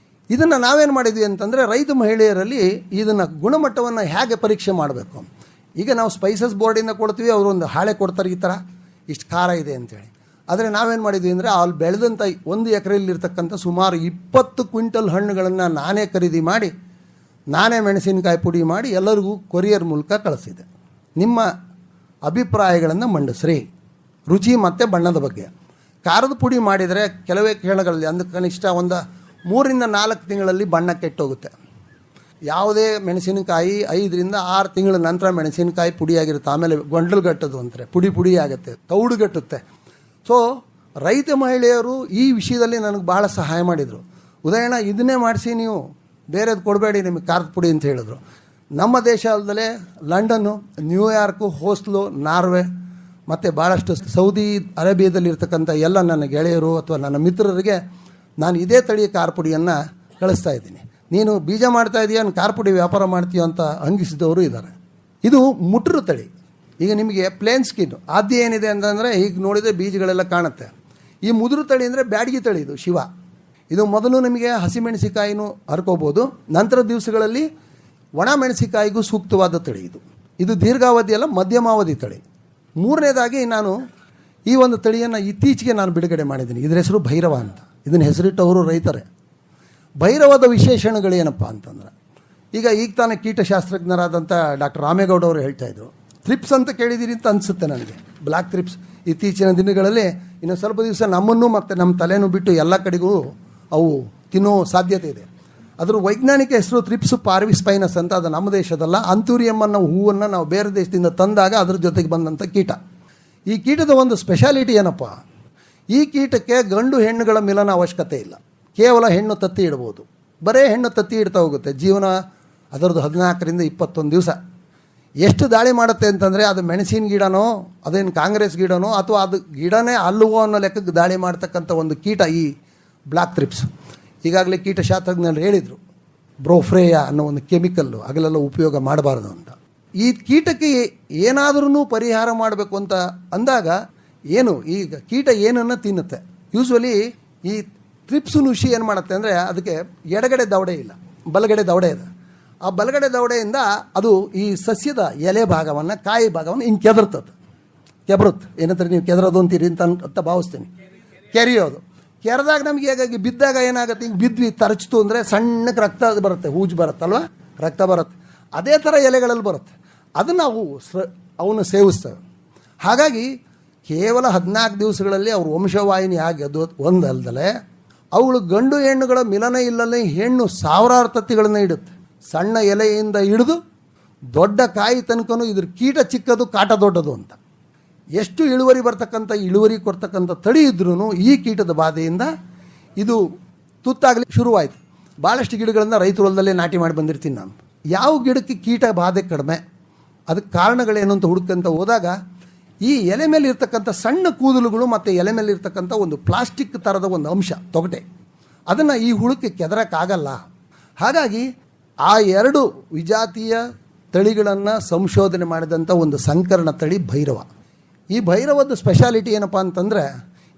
ಇದನ್ನು ನಾವೇನು ಮಾಡಿದ್ವಿ ಅಂತಂದರೆ, ರೈತ ಮಹಿಳೆಯರಲ್ಲಿ ಇದನ್ನು ಗುಣಮಟ್ಟವನ್ನು ಹೇಗೆ ಪರೀಕ್ಷೆ ಮಾಡಬೇಕು. ಈಗ ನಾವು ಸ್ಪೈಸಸ್ ಬೋರ್ಡಿಂದ ಕೊಡ್ತೀವಿ, ಅವರು ಒಂದು ಹಾಳೆ ಕೊಡ್ತಾರೆ, ಈ ಥರ ಇಷ್ಟು ಖಾರ ಇದೆ ಅಂಥೇಳಿ. ಆದರೆ ನಾವೇನು ಮಾಡಿದ್ವಿ ಅಂದರೆ, ಅಲ್ಲಿ ಬೆಳೆದಂಥ 1 ಎಕರೆಯಲ್ಲಿರ್ತಕ್ಕಂಥ ಸುಮಾರು 20 ಕ್ವಿಂಟಲ್ ಹಣ್ಣುಗಳನ್ನು ನಾನೇ ಖರೀದಿ ಮಾಡಿ, ನಾನೇ ಮೆಣಸಿನಕಾಯಿ ಪುಡಿ ಮಾಡಿ ಎಲ್ಲರಿಗೂ ಕೊರಿಯರ್ ಮೂಲಕ ಕಳಿಸಿದೆ. ನಿಮ್ಮ ಅಭಿಪ್ರಾಯಗಳನ್ನು ಮಂಡಿಸ್ರಿ, ರುಚಿ ಮತ್ತು ಬಣ್ಣದ ಬಗ್ಗೆ. ಖಾರದ ಪುಡಿ ಮಾಡಿದರೆ ಕೆಲವೇ ಕ್ಷಣಗಳಲ್ಲಿ, ಅಂದ್ರೆ ಕನಿಷ್ಠ ಒಂದು 3 ರಿಂದ 4 ತಿಂಗಳಲ್ಲಿ ಬಣ್ಣ ಕೆಟ್ಟೋಗುತ್ತೆ. ಯಾವುದೇ ಮೆಣಸಿನಕಾಯಿ 5 ರಿಂದ 6 ತಿಂಗಳ ನಂತರ ಮೆಣಸಿನಕಾಯಿ ಪುಡಿಯಾಗಿರುತ್ತೆ. ಆಮೇಲೆ ಗೊಂಡಲುಗಟ್ಟೋದು ಅಂತಾರೆ, ಪುಡಿ ಆಗುತ್ತೆ, ತೌಡುಗಟ್ಟುತ್ತೆ. ಸೊ ರೈತ ಮಹಿಳೆಯರು ಈ ವಿಷಯದಲ್ಲಿ ನನಗೆ ಭಾಳ ಸಹಾಯ ಮಾಡಿದರು. ಉದಾಹರಣೆ, ಇದನ್ನೇ ಮಾಡಿಸಿ, ನೀವು ಬೇರೆದು ಕೊಡಬೇಡಿ ನಿಮಗೆ ಖಾರದ ಪುಡಿ ಅಂತ ಹೇಳಿದ್ರು. ನಮ್ಮ ದೇಶ ಅಲ್ಲದೆ ಲಂಡನ್ನು, ನ್ಯೂಯಾರ್ಕು, ಹೋಸ್ಲೋ, ನಾರ್ವೆ ಮತ್ತು ಭಾಳಷ್ಟು ಸೌದಿ ಅರೇಬಿಯಾದಲ್ಲಿರ್ತಕ್ಕಂಥ ಎಲ್ಲ ನನ್ನ ಗೆಳೆಯರು ಅಥವಾ ನನ್ನ ಮಿತ್ರರಿಗೆ ನಾನು ಇದೇ ತಳಿಯ ಖಾರ ಪುಡಿಯನ್ನು ಕಳಿಸ್ತಾ ಇದ್ದೀನಿ. ನೀನು ಬೀಜ ಮಾಡ್ತಾ ಇದೆಯಾ, ಖಾರ ಪುಡಿ ವ್ಯಾಪಾರ ಮಾಡ್ತೀಯೋ ಅಂತ ಹಂಗಿಸಿದವರು ಇದ್ದಾರೆ. ಇದು ಮುಟ್ರು ತಳಿ. ಈಗ ನಿಮಗೆ ಪ್ಲೇನ್ ಸ್ಕಿನ್ ಆದ್ಯ ಏನಿದೆ ಅಂತಂದರೆ, ಈಗ ನೋಡಿದರೆ ಬೀಜಗಳೆಲ್ಲ ಕಾಣುತ್ತೆ. ಈ ಮುದುರು ತಳಿ ಅಂದರೆ ಬ್ಯಾಡಗಿ ತಳಿ, ಇದು ಶಿವ. ಇದು ಮೊದಲು ನಿಮಗೆ ಹಸಿಮೆಣಸಿಕಾಯಿನೂ ಹರ್ಕೋಬೋದು, ನಂತರ ದಿವಸಗಳಲ್ಲಿ ಒಣ ಮೆಣಸಿಕಾಯಿಗೂ ಸೂಕ್ತವಾದ ತಳಿ ಇದು. ಇದು ದೀರ್ಘಾವಧಿ ಅಲ್ಲ, ಮಧ್ಯಮಾವಧಿ ತಳಿ. 3ನೇದಾಗಿ ನಾನು ಈ ಒಂದು ತಳಿಯನ್ನು ಇತ್ತೀಚೆಗೆ ನಾನು ಬಿಡುಗಡೆ ಮಾಡಿದ್ದೀನಿ. ಇದರ ಹೆಸರು ಭೈರವ ಅಂತ. ಇದನ್ನು ಹೆಸರಿಟ್ಟವರು ರೈತರೇ. ಭೈರವದ ವಿಶೇಷಣಗಳೇನಪ್ಪ ಅಂತಂದ್ರೆ, ಈಗ ತಾನೇ ಕೀಟಶಾಸ್ತ್ರಜ್ಞರಾದಂಥ ಡಾಕ್ಟರ್ ರಾಮೇಗೌಡ ಅವರು ಹೇಳ್ತಾಯಿದ್ರು, ಥ್ರಿಪ್ಸ್ ಅಂತ ಕೇಳಿದ್ದೀರಿ ಅಂತ ಅನಿಸುತ್ತೆ ನನಗೆ. ಬ್ಲ್ಯಾಕ್ ಥ್ರಿಪ್ಸ್ ಇತ್ತೀಚಿನ ದಿನಗಳಲ್ಲಿ ಇನ್ನು ಸ್ವಲ್ಪ ದಿವಸ ನಮ್ಮನ್ನು ಮತ್ತು ನಮ್ಮ ತಲೆನೂ ಬಿಟ್ಟು ಎಲ್ಲ ಕಡೆಗೂ ಅವು ತಿನ್ನೋ ಸಾಧ್ಯತೆ ಇದೆ. ಅದರ ವೈಜ್ಞಾನಿಕ ಹೆಸರು ಥ್ರಿಪ್ಸ್ ಪಾರ್ವಿಸ್ಪೈನಸ್ ಅಂತ. ಅದು ನಮ್ಮ ದೇಶದಲ್ಲ. ಅಂಥೂರಿಯಂ ಅನ್ನೋ ಹೂವನ್ನು ನಾವು ಬೇರೆ ದೇಶದಿಂದ ತಂದಾಗ ಅದ್ರ ಜೊತೆಗೆ ಬಂದಂಥ ಕೀಟ. ಈ ಕೀಟದ ಒಂದು ಸ್ಪೆಷಾಲಿಟಿ ಏನಪ್ಪ, ಈ ಕೀಟಕ್ಕೆ ಗಂಡು ಹೆಣ್ಣುಗಳ ಮಿಲನ ಅವಶ್ಯಕತೆ ಇಲ್ಲ. ಕೇವಲ ಹೆಣ್ಣು ತತ್ತಿ ಇಡ್ಬೋದು. ಬರೀ ಹೆಣ್ಣು ತತ್ತಿ ಇಡ್ತಾ ಹೋಗುತ್ತೆ. ಜೀವನ ಅದರದ್ದು 14ರಿಂದ 21 ದಿವಸ. ಎಷ್ಟು ದಾಳಿ ಮಾಡುತ್ತೆ ಅಂತಂದರೆ, ಅದು ಮೆಣಸಿನ ಗಿಡನೋ ಅದೇನು ಕಾಂಗ್ರೆಸ್ ಗಿಡನೋ ಅಥವಾ ಅದು ಗಿಡನೇ ಅಲ್ಲವೋ ಅನ್ನೋ ಲೆಕ್ಕಕ್ಕೆ ದಾಳಿ ಮಾಡ್ತಕ್ಕಂಥ ಒಂದು ಕೀಟ ಈ ಬ್ಲ್ಯಾಕ್ ಥ್ರಿಪ್ಸ್. ಈಗಾಗಲೇ ಕೀಟಶಾಸ್ತ್ರಜ್ಞರು ಹೇಳಿದರು, ಬ್ರೋಫ್ರೇಯ ಅನ್ನೋ ಒಂದು ಕೆಮಿಕಲ್ಲು ಹಗಲೆಲ್ಲ ಉಪಯೋಗ ಮಾಡಬಾರ್ದು ಅಂತ. ಈ ಕೀಟಕ್ಕೆ ಏನಾದ್ರೂ ಪರಿಹಾರ ಮಾಡಬೇಕು ಅಂತ ಅಂದಾಗ ಏನು, ಈಗ ಕೀಟ ಏನನ್ನು ತಿನ್ನುತ್ತೆ. ಯೂಶ್ವಲಿ ಈ ಥ್ರಿಪ್ಸ್ ನುಷಿ ಏನು ಮಾಡುತ್ತೆ ಅಂದರೆ, ಅದಕ್ಕೆ ಎಡಗಡೆ ದವಡೆ ಇಲ್ಲ, ಬಲಗಡೆ ದವಡೆ ಇದೆ. ಆ ಬಲಗಡೆ ದವಡೆಯಿಂದ ಅದು ಈ ಸಸ್ಯದ ಎಲೆ ಭಾಗವನ್ನು, ಕಾಯಿ ಭಾಗವನ್ನು ಹಿಂಗೆ ಕೆಬರುತ್ತೆ. ಏನಂತಾರೆ ನೀವು ಕೆದರೋದು ಅಂತೀರಿ ಅಂತ ಭಾವಿಸ್ತೀನಿ. ಕೆರೆಯೋದು. ಕೆರೆದಾಗ ನಮಗೆ ಹೇಗಾಗಿ ಬಿದ್ದಾಗ ಏನಾಗುತ್ತೆ, ಹಿಂಗೆ ಬಿದ್ವಿ ತರಚಿತು ಅಂದರೆ ಸಣ್ಣಕ್ಕೆ ರಕ್ತ ಬರುತ್ತೆ, ಹೂಜು ಬರುತ್ತಲ್ವ, ರಕ್ತ ಬರುತ್ತೆ. ಅದೇ ಥರ ಎಲೆಗಳಲ್ಲಿ ಬರುತ್ತೆ. ಅದನ್ನು ನಾವು ಅವನ್ನ ಸೇವಿಸ್ತವೆ. ಹಾಗಾಗಿ ಕೇವಲ 14 ದಿವಸಗಳಲ್ಲಿ ಅವ್ರ ವಂಶವಾಹಿನಿ ಆಗಿ ಅದು ಒಂದಲ್ದಲೆ ಅವುಗಳು ಗಂಡು ಹೆಣ್ಣುಗಳ ಮಿಲನ ಇಲ್ಲದೆ ಹೆಣ್ಣು ಸಾವಿರಾರು ತತ್ತಿಗಳನ್ನು ಇಡುತ್ತೆ. ಸಣ್ಣ ಎಲೆಯಿಂದ ಹಿಡಿದು ದೊಡ್ಡ ಕಾಯಿ ತನಕನೂ ಇದ್ರ ಕೀಟ ಚಿಕ್ಕದು, ಕಾಟ ದೊಡ್ಡದು ಅಂತ. ಎಷ್ಟು ಇಳುವರಿ ಕೊಡ್ತಕ್ಕಂಥ ತಳಿ ಇದ್ರೂ ಈ ಕೀಟದ ಬಾಧೆಯಿಂದ ಇದು ತುತ್ತಾಗಲಿ ಶುರುವಾಯಿತು. ಭಾಳಷ್ಟು ಗಿಡಗಳನ್ನು ರೈತರ ಹೊಲದಲ್ಲೇ ನಾಟಿ ಮಾಡಿ ಬಂದಿರ್ತೀನಿ ನಾನು. ಯಾವ ಗಿಡಕ್ಕೆ ಕೀಟ ಬಾಧೆ ಕಡಿಮೆ, ಅದಕ್ಕೆ ಕಾರಣಗಳೇನು ಅಂತ ಹುಡುಕಂತ ಹೋದಾಗ ಈ ಎಲೆ ಮೇಲೆ ಇರ್ತಕ್ಕಂಥ ಸಣ್ಣ ಕೂದಲುಗಳು ಮತ್ತು ಎಲೆ ಮೇಲೆ ಇರ್ತಕ್ಕಂಥ ಒಂದು ಪ್ಲಾಸ್ಟಿಕ್ ಥರದ ಒಂದು ಅಂಶ ತೊಗಟೆ, ಅದನ್ನು ಈ ಹುಳುಕ್ಕೆ ಕೆದರಕ್ಕಾಗಲ್ಲ. ಹಾಗಾಗಿ ಆ 2 ವಿಜಾತಿಯ ತಳಿಗಳನ್ನು ಸಂಶೋಧನೆ ಮಾಡಿದಂಥ ಒಂದು ಸಂಕರಣ ತಳಿ ಭೈರವ. ಈ ಭೈರವದ ಸ್ಪೆಷಾಲಿಟಿ ಏನಪ್ಪ ಅಂತಂದರೆ,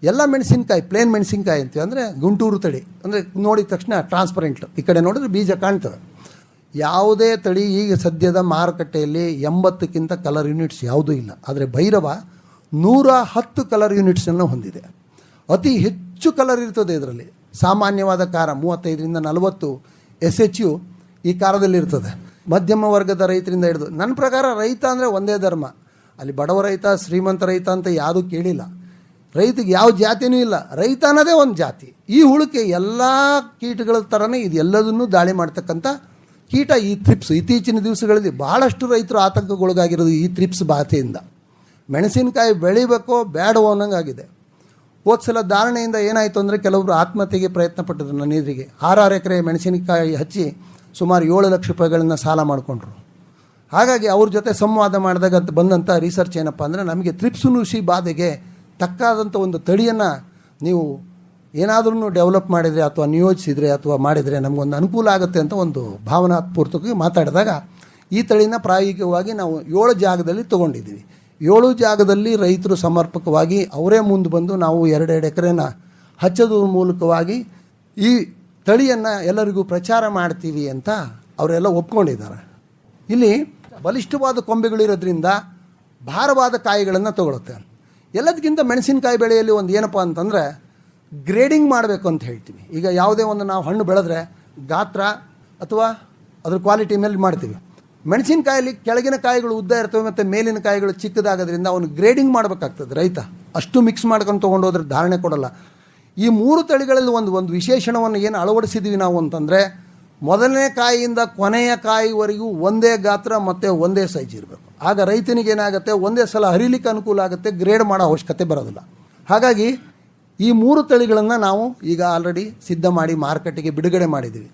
ಎಲ್ಲ ಮೆಣಸಿನ್ಕಾಯಿ ಪ್ಲೇನ್ ಮೆಣಸಿನ್ಕಾಯಿ ಅಂತೀವಿ, ಅಂದರೆ ಗುಂಟೂರು ತಳಿ, ಅಂದರೆ ನೋಡಿದ ತಕ್ಷಣ ಟ್ರಾನ್ಸ್ಪರೆಂಟ್, ಈ ಕಡೆ ನೋಡಿದ್ರೆ ಬೀಜ ಕಾಣ್ತವೆ. ಯಾವುದೇ ತಳಿ ಈಗ ಸದ್ಯದ ಮಾರುಕಟ್ಟೆಯಲ್ಲಿ 80ಕ್ಕಿಂತ ಕಲರ್ ಯೂನಿಟ್ಸ್ ಯಾವುದೂ ಇಲ್ಲ. ಆದರೆ ಭೈರವ 110 ಕಲರ್ ಯೂನಿಟ್ಸನ್ನು ಹೊಂದಿದೆ. ಅತಿ ಹೆಚ್ಚು ಕಲರ್ ಇರ್ತದೆ ಇದರಲ್ಲಿ. ಸಾಮಾನ್ಯವಾದ ಖಾರ 35ರಿಂದ 40 SHU ಈ ಖಾರದಲ್ಲಿರ್ತದೆ. ಮಧ್ಯಮ ವರ್ಗದ ರೈತರಿಂದ ಹಿಡಿದು, ನನ್ನ ಪ್ರಕಾರ ರೈತ ಅಂದರೆ ಒಂದೇ ಧರ್ಮ. ಅಲ್ಲಿ ಬಡವ ರೈತ, ಶ್ರೀಮಂತ ರೈತ ಅಂತ ಯಾವುದೂ ಕೇಳಿಲ್ಲ. ರೈತಿಗೆ ಯಾವ ಜಾತಿನೂ ಇಲ್ಲ, ರೈತ ಅನ್ನೋದೇ ಒಂದು ಜಾತಿ. ಈ ಹುಳುಕೆ ಎಲ್ಲ ಕೀಟಗಳ ಥರನೇ ಇದು ಎಲ್ಲದನ್ನೂ ದಾಳಿ ಮಾಡ್ತಕ್ಕಂಥ ಕೀಟ ಈ ಥ್ರಿಪ್ಸ್. ಇತ್ತೀಚಿನ ದಿವಸಗಳಲ್ಲಿ ಭಾಳಷ್ಟು ರೈತರು ಆತಂಕಗೊಳಗಾಗಿರೋದು ಈ ಥ್ರಿಪ್ಸ್ ಬಾಧೆಯಿಂದ. ಮೆಣಸಿನಕಾಯಿ ಬೆಳಿಬೇಕೋ ಬೇಡವೋ ಅನ್ನೋಂಗಾಗಿದೆ. ಹೋದ್ಸಲ ಧಾರಣೆಯಿಂದ ಏನಾಯಿತು ಅಂದರೆ, ಕೆಲವರು ಆತ್ಮಹತ್ಯೆಗೆ ಪ್ರಯತ್ನ ಪಟ್ಟಿದ್ರು. ನನ್ನ ಎದುರಿಗೆ 6 ಎಕರೆ ಮೆಣಸಿನಕಾಯಿ ಹಚ್ಚಿ ಸುಮಾರು 7 ಲಕ್ಷ ರೂಪಾಯಿಗಳನ್ನ ಸಾಲ ಮಾಡಿಕೊಂಡ್ರು. ಹಾಗಾಗಿ ಅವ್ರ ಜೊತೆ ಸಂವಾದ ಮಾಡಿದಾಗ ಬಂದಂಥ ರಿಸರ್ಚ್ ಏನಪ್ಪ ಅಂದರೆ, ನಮಗೆ ಥ್ರಿಪ್ಸ್ ನುಷಿ ಬಾಧೆಗೆ ತಕ್ಕಾದಂಥ ಒಂದು ತಳಿಯನ್ನು ನೀವು ಏನಾದ್ರೂ ಡೆವಲಪ್ ಮಾಡಿದರೆ ಅಥವಾ ನಿಯೋಜಿಸಿದರೆ ಅಥವಾ ಮಾಡಿದರೆ ನಮಗೊಂದು ಅನುಕೂಲ ಆಗುತ್ತೆ ಅಂತ ಒಂದು ಭಾವನಾತ್ಪೂರ್ವಕವಾಗಿ ಮಾತಾಡಿದಾಗ ಈ ತಳಿನ ಪ್ರಾಯೋಗಿಕವಾಗಿ ನಾವು 7 ಜಾಗದಲ್ಲಿ ತೊಗೊಂಡಿದ್ದೀವಿ. 7 ಜಾಗದಲ್ಲಿ ರೈತರು ಸಮರ್ಪಕವಾಗಿ ಅವರೇ ಮುಂದೆ ಬಂದು ನಾವು 2 ಎಕರೆನ ಹಚ್ಚೋದ್ರ ಮೂಲಕವಾಗಿ ಈ ತಳಿಯನ್ನು ಎಲ್ಲರಿಗೂ ಪ್ರಚಾರ ಮಾಡ್ತೀವಿ ಅಂತ ಅವರೆಲ್ಲ ಒಪ್ಕೊಂಡಿದ್ದಾರೆ. ಇಲ್ಲಿ ಬಲಿಷ್ಠವಾದ ಕೊಂಬೆಗಳಿರೋದ್ರಿಂದ ಭಾರವಾದ ಕಾಯಿಗಳನ್ನು ತಗೊಳುತ್ತೆ. ಎಲ್ಲದಕ್ಕಿಂತ ಮೆಣಸಿನಕಾಯಿ ಬೆಳೆಯಲ್ಲಿ ಒಂದು ಏನಪ್ಪ ಅಂತಂದರೆ, ಗ್ರೇಡಿಂಗ್ ಮಾಡಬೇಕು ಅಂತ ಹೇಳ್ತೀವಿ. ಈಗ ಯಾವುದೇ ಒಂದು ನಾವು ಹಣ್ಣು ಬೆಳೆದ್ರೆ ಗಾತ್ರ ಅಥವಾ ಅದ್ರ ಕ್ವಾಲಿಟಿ ಮೇಲೆ ಮಾಡ್ತೀವಿ. ಮೆಣಸಿನಕಾಯಲ್ಲಿ ಕೆಳಗಿನ ಕಾಯಿಗಳು ಉದ್ದ ಇರ್ತವೆ ಮತ್ತು ಮೇಲಿನ ಕಾಯಿಗಳು ಚಿಕ್ಕದಾಗೋದ್ರಿಂದ ಅವನು ಗ್ರೇಡಿಂಗ್ ಮಾಡಬೇಕಾಗ್ತದೆ ರೈತ. ಅಷ್ಟು ಮಿಕ್ಸ್ ಮಾಡ್ಕೊಂಡು ತೊಗೊಂಡೋದ್ರೆ ಧಾರಣೆ ಕೊಡಲ್ಲ. ಈ 3 ತಳಿಗಳಲ್ಲಿ ಒಂದು ವಿಶೇಷಣವನ್ನು ಏನು ಅಳವಡಿಸಿದ್ವಿ ನಾವು ಅಂತಂದರೆ, ಮೊದಲನೇ ಕಾಯಿಯಿಂದ ಕೊನೆಯ ಕಾಯಿವರೆಗೂ ಒಂದೇ ಗಾತ್ರ ಮತ್ತು ಒಂದೇ ಸೈಜ್ ಇರಬೇಕು. ಆಗ ರೈತನಿಗೆ ಏನಾಗುತ್ತೆ, ಒಂದೇ ಸಲ ಹರಿಲಿಕ್ಕೆ ಅನುಕೂಲ ಆಗುತ್ತೆ, ಗ್ರೇಡ್ ಮಾಡೋ ಅವಶ್ಯಕತೆ ಬರೋದಿಲ್ಲ. ಹಾಗಾಗಿ ಈ 3 ತಳಿಗಳನ್ನು ನಾವು ಈಗ ಆಲ್ರೆಡಿ ಸಿದ್ಧ ಮಾಡಿ ಮಾರುಕಟ್ಟೆಗೆ ಬಿಡುಗಡೆ ಮಾಡಿದ್ದೀವಿ.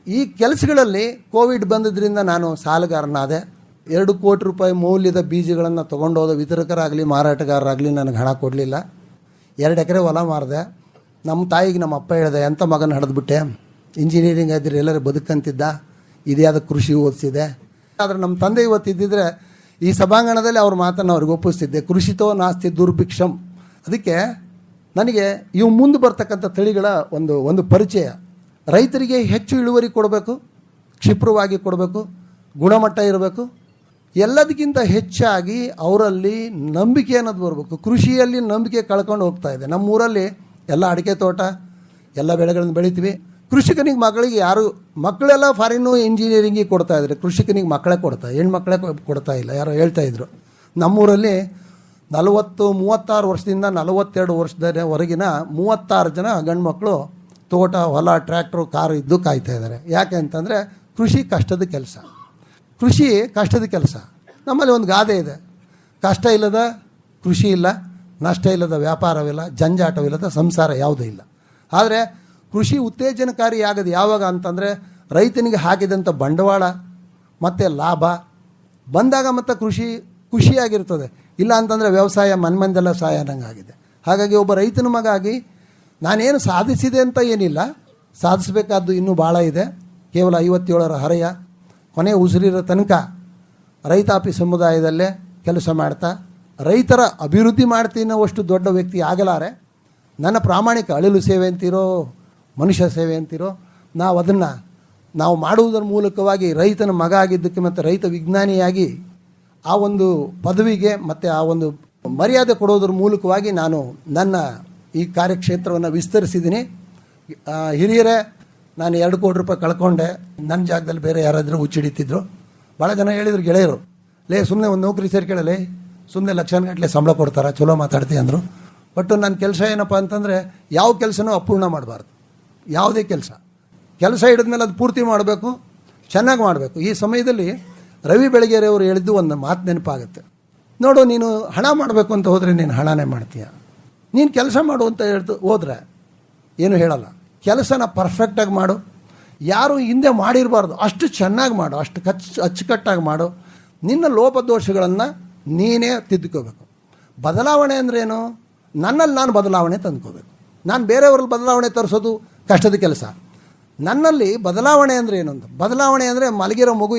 ಈ ಕೆಲಸಗಳಲ್ಲಿ ಕೋವಿಡ್ ಬಂದಿದ್ದರಿಂದ ನಾನು ಸಾಲಗಾರನಾದೆ. 2 ಕೋಟಿ ರೂಪಾಯಿ ಮೌಲ್ಯದ ಬೀಜಗಳನ್ನು ತೊಗೊಂಡೋದ ವಿತರಕರಾಗಲಿ ಮಾರಾಟಗಾರರಾಗಲಿ ನನಗೆ ಹಣ ಕೊಡಲಿಲ್ಲ. 2 ಎಕರೆ ಹೊಲ ಮಾರಿದೆ. ನಮ್ಮ ತಾಯಿಗೆ ನಮ್ಮ ಅಪ್ಪ ಹೇಳಿದೆ, ಎಂಥ ಮಗನ ಹಡಿದ್ಬಿಟ್ಟೆ, ಇಂಜಿನಿಯರಿಂಗ್ ಆದ್ರೆ ಎಲ್ಲರೂ ಬದುಕಂತಿದ್ದ, ಇದ್ಯಾದ ಕೃಷಿ ಓದಿಸಿದೆ. ಆದರೆ ನಮ್ಮ ತಂದೆ ಇವತ್ತು ಇದ್ದಿದ್ರೆ ಈ ಸಭಾಂಗಣದಲ್ಲಿ ಅವ್ರ ಮಾತನ್ನು ಅವ್ರಿಗೆ ಒಪ್ಪಿಸ್ತಿದ್ದೆ, ಕೃಷಿತೋ ನಾಸ್ತಿ ದುರ್ಭಿಕ್ಷಂ. ಅದಕ್ಕೆ ನನಗೆ ಇವು ಮುಂದೆ ಬರ್ತಕ್ಕಂಥ ತಳಿಗಳ ಒಂದು ಪರಿಚಯ. ರೈತರಿಗೆ ಹೆಚ್ಚು ಇಳುವರಿ ಕೊಡಬೇಕು, ಕ್ಷಿಪ್ರವಾಗಿ ಕೊಡಬೇಕು, ಗುಣಮಟ್ಟ ಇರಬೇಕು. ಎಲ್ಲದಕ್ಕಿಂತ ಹೆಚ್ಚಾಗಿ ಅವರಲ್ಲಿ ನಂಬಿಕೆ ಅನ್ನೋದು ಬರಬೇಕು. ಕೃಷಿಯಲ್ಲಿ ನಂಬಿಕೆ ಕಳ್ಕೊಂಡು ಹೋಗ್ತಾ ಇದೆ. ನಮ್ಮೂರಲ್ಲಿ ಎಲ್ಲ ಅಡಿಕೆ ತೋಟ, ಎಲ್ಲ ಬೆಳೆಗಳನ್ನು ಬೆಳಿತೀವಿ. ಕೃಷಿಕನಿಗೆ ಮಕ್ಕಳಿಗೆ ಯಾರು ಮಕ್ಕಳೆಲ್ಲ ಫಾರಿನ್ನು ಇಂಜಿನಿಯರಿಂಗಿಗೆ ಕೊಡ್ತಾ ಇದ್ದಾರೆ, ಕೃಷಿಕನಿಗೆ ಮಕ್ಕಳೇ ಹೆಣ್ಮಕ್ಳೇ ಕೊಡ್ತಾ ಇಲ್ಲ. ಯಾರೋ ಹೇಳ್ತಾ ಇದ್ರು ನಮ್ಮೂರಲ್ಲಿ 36 ವರ್ಷದಿಂದ 42 ವರ್ಷದವರೆಗಿನ 36 ಜನ ಗಂಡು ಮಕ್ಕಳು ತೋಟ, ಹೊಲ, ಟ್ರ್ಯಾಕ್ಟ್ರು, ಕಾರು ಇದ್ದು ಕಾಯ್ತಾ ಇದ್ದಾರೆ. ಯಾಕೆ ಅಂತಂದರೆ ಕೃಷಿ ಕಷ್ಟದ ಕೆಲಸ. ನಮ್ಮಲ್ಲಿ ಒಂದು ಗಾದೆ ಇದೆ, ಕಷ್ಟ ಇಲ್ಲದ ಕೃಷಿ ಇಲ್ಲ, ನಷ್ಟ ಇಲ್ಲದ ವ್ಯಾಪಾರವಿಲ್ಲ, ಜಂಜಾಟವಿಲ್ಲದ ಸಂಸಾರ ಯಾವುದೂ ಇಲ್ಲ. ಆದರೆ ಕೃಷಿ ಉತ್ತೇಜನಕಾರಿಯಾಗೋದು ಯಾವಾಗ ಅಂತಂದರೆ ರೈತನಿಗೆ ಹಾಕಿದಂಥ ಬಂಡವಾಳ ಮತ್ತು ಲಾಭ ಬಂದಾಗ ಮತ್ತು ಕೃಷಿ ಖುಷಿಯಾಗಿರ್ತದೆ. ಇಲ್ಲ ಅಂತಂದರೆ ವ್ಯವಸಾಯ ಮನ್ಮಂದೆಲ್ಲ ಸಹಾಯ ಅನ್ನಂಗಾಗಿದೆ. ಹಾಗಾಗಿ ಒಬ್ಬ ರೈತನ ಮಗ ಆಗಿ ನಾನೇನು ಸಾಧಿಸಿದೆ ಅಂತ ಏನಿಲ್ಲ, ಸಾಧಿಸಬೇಕಾದ್ದು ಇನ್ನೂ ಭಾಳ ಇದೆ. ಕೇವಲ 57ರ ಹರೆಯ ಕೊನೆ ಉಸಿರಿರೋ ತನಕ ರೈತಾಪಿ ಸಮುದಾಯದಲ್ಲೇ ಕೆಲಸ ಮಾಡ್ತಾ ರೈತರ ಅಭಿವೃದ್ಧಿ ಮಾಡ್ತೀನಿ ಅಷ್ಟು ದೊಡ್ಡ ವ್ಯಕ್ತಿ ಆಗಲಾರೆ. ನನ್ನ ಪ್ರಾಮಾಣಿಕ ಅಳಿಲು ಸೇವೆ ಅಂತಿರೋ, ಮನುಷ್ಯ ಸೇವೆ ಅಂತಿರೋ, ನಾವು ಮಾಡುವುದರ ಮೂಲಕವಾಗಿ ರೈತನ ಮಗ ಆಗಿದ್ದಕ್ಕೆ ಮತ್ತು ರೈತ ವಿಜ್ಞಾನಿಯಾಗಿ ಆ ಒಂದು ಪದವಿಗೆ ಮತ್ತು ಆ ಒಂದು ಮರ್ಯಾದೆ ಕೊಡೋದ್ರ ಮೂಲಕವಾಗಿ ನಾನು ನನ್ನ ಈ ಕಾರ್ಯಕ್ಷೇತ್ರವನ್ನು ವಿಸ್ತರಿಸಿದ್ದೀನಿ. ಹಿರಿಯರೇ, ನಾನು 2 ಕೋಟಿ ರೂಪಾಯಿ ಕಳ್ಕೊಂಡೆ, ನನ್ನ ಜಾಗದಲ್ಲಿ ಬೇರೆ ಯಾರಾದರೂ ಹುಚ್ಚಿಡಿತಿದ್ರು. ಭಾಳ ಜನ ಹೇಳಿದ್ರು ಗೆಳೆಯರು, ಸುಮ್ಮನೆ ಒಂದು ನೌಕರಿ ಸೇರ್ಕೊಳ್ಳಲೇ, ಸುಮ್ಮನೆ ಲಕ್ಷಾನುಗಟ್ಟಲೆ ಸಂಬಳ ಕೊಡ್ತಾರೆ, ಚಲೋ ಮಾತಾಡ್ತೀವಿ ಅಂದರು. ಬಟ್ ನನ್ನ ಕೆಲಸ ಏನಪ್ಪ ಅಂತಂದರೆ ಯಾವ ಕೆಲಸನೂ ಅಪೂರ್ಣ ಮಾಡಬಾರ್ದು. ಯಾವುದೇ ಕೆಲಸ ಹಿಡಿದ್ಮೇಲೆ ಅದು ಪೂರ್ತಿ ಮಾಡಬೇಕು, ಚೆನ್ನಾಗಿ ಮಾಡಬೇಕು. ಈ ಸಮಯದಲ್ಲಿ ರವಿ ಬೆಳಗೆರೆ ಅವರು ಹೇಳಿದ್ದು ಒಂದು ಮಾತು ನೆನಪಾಗುತ್ತೆ. ನೋಡು, ನೀನು ಹಣ ಮಾಡಬೇಕು ಅಂತ ಹೋದರೆ ನೀನು ಹಣನೇ ಮಾಡ್ತೀಯ. ನೀನು ಕೆಲಸ ಮಾಡು ಅಂತ ಹೋದರೆ ಏನು ಹೇಳಲ್ಲ. ಕೆಲಸನ ಪರ್ಫೆಕ್ಟಾಗಿ ಮಾಡು, ಯಾರು ಹಿಂದೆ ಮಾಡಿರಬಾರ್ದು ಅಷ್ಟು ಚೆನ್ನಾಗಿ ಮಾಡು, ಅಷ್ಟು ಅಚ್ಚುಕಟ್ಟಾಗಿ ಮಾಡು. ನಿನ್ನ ಲೋಪದೋಷಗಳನ್ನು ನೀನೇ ತಿದ್ದುಕೋಬೇಕು. ಬದಲಾವಣೆ ಅಂದ್ರೇನು? ನನ್ನಲ್ಲಿ ನಾನು ಬದಲಾವಣೆ ತಂದ್ಕೋಬೇಕು. ನಾನು ಬೇರೆಯವ್ರಲ್ಲಿ ಬದಲಾವಣೆ ತರಿಸೋದು ಕಷ್ಟದ ಕೆಲಸ. ನನ್ನಲ್ಲಿ ಬದಲಾವಣೆ ಅಂದರೆ ಏನು ಅಂತ, ಬದಲಾವಣೆ ಅಂದರೆ ಮಲಗಿರೋ ಮಗು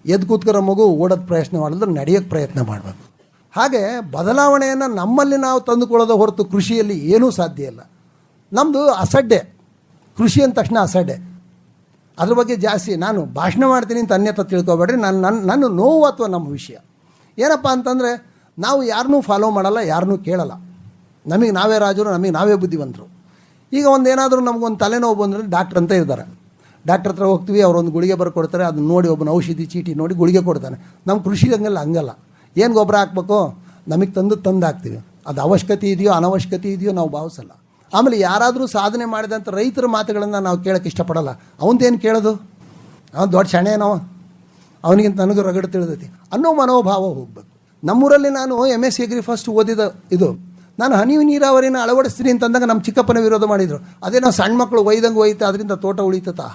ಎದ್ದು ಕೂತ್ಕೊರೋ ಮಗು ಓಡೋದು ಪ್ರಯತ್ನ ಮಾಡಿದ್ರೆ ನಡೆಯೋಕ್ಕೆ ಪ್ರಯತ್ನ ಮಾಡಬೇಕು. ಹಾಗೆ ಬದಲಾವಣೆಯನ್ನು ನಮ್ಮಲ್ಲಿ ನಾವು ತಂದುಕೊಳ್ಳೋದು ಹೊರತು ಕೃಷಿಯಲ್ಲಿ ಏನೂ ಸಾಧ್ಯ ಇಲ್ಲ. ನಮ್ಮದು ಅಸಡ್ಡೆ, ಕೃಷಿ ಅಂದ ತಕ್ಷಣ ಅಸಡ್ಡೆ. ಅದ್ರ ಬಗ್ಗೆ ಜಾಸ್ತಿ ನಾನು ಭಾಷಣ ಮಾಡ್ತೀನಿ ಅಂತ ಅನ್ಯಥ ತಿಳ್ಕೊಬೇಡ್ರಿ. ನನ್ನ ನೋವು ಅಥವಾ ನಮ್ಮ ವಿಷಯ ಏನಪ್ಪ ಅಂತಂದರೆ, ನಾವು ಯಾರನ್ನೂ ಫಾಲೋ ಮಾಡಲ್ಲ, ಯಾರನ್ನೂ ಕೇಳಲ್ಲ. ನಮಗೆ ನಾವೇ ರಾಜರು, ನಮಗೆ ನಾವೇ ಬುದ್ಧಿವಂತರು. ಈಗ ಒಂದೇನಾದರೂ ನಮಗೊಂದು ತಲೆನೋವು ಬಂದರೆ ಡಾಕ್ಟ್ರ್ ಅಂತ ಇರ್ತಾರೆ, ಡಾಕ್ಟ್ರ್ ಹತ್ರ ಹೋಗ್ತೀವಿ, ಅವರೊಂದು ಗುಳಿಗೆ ಬರ್ಕೊಡ್ತಾರೆ. ಅದನ್ನ ನೋಡಿ ಒಬ್ಬನ ಔಷಧಿ ಚೀಟಿ ನೋಡಿ ಗುಳಿಗೆ ಕೊಡ್ತಾನೆ. ನಮ್ಮ ಕೃಷಿ ಹಂಗಲ್ಲ. ಏನು ಗೊಬ್ಬರ ಹಾಕ್ಬೇಕು, ನಮಗೆ ತಂದು ಹಾಕ್ತೀವಿ. ಅದು ಅವಶ್ಯಕತೆ ಇದೆಯೋ ಅನವಶ್ಯಕತೆ ಇದೆಯೋ ನಾವು ಭಾವಿಸಲ್ಲ. ಆಮೇಲೆ ಯಾರಾದರೂ ಸಾಧನೆ ಮಾಡಿದಂಥ ರೈತರ ಮಾತುಗಳನ್ನು ನಾವು ಕೇಳೋಕ್ಕೆ ಇಷ್ಟಪಡಲ್ಲ. ಅವನದೇನು ಕೇಳೋದು, ಅವನು ದೊಡ್ಡ ಶಣೆನೋ, ಅವನಿಗಿಂತ ನನಗೂ ರಗಡು ತಿಳಿದೈತಿ ಅನ್ನೋ ಮನೋಭಾವ ಹೋಗಬೇಕು. ನಮ್ಮೂರಲ್ಲಿ ನಾನು MSc ಅಗ್ರಿ ಫಸ್ಟ್ ಓದಿದ ಇದು, ನಾನು ಹನಿ ನೀರಾವರಿನ ಅಳವಡಿಸ್ತೀನಿ ಅಂತಂದಾಗ ನಮ್ಮ ಚಿಕ್ಕಪ್ಪನ ವಿರೋಧ ಮಾಡಿದರು. ಅದೇ ನಾವು ಸಣ್ಣ ಮಕ್ಕಳು ಒಯ್ತಾ ಅದರಿಂದ ತೋಟ ಉಳಿತತಾ,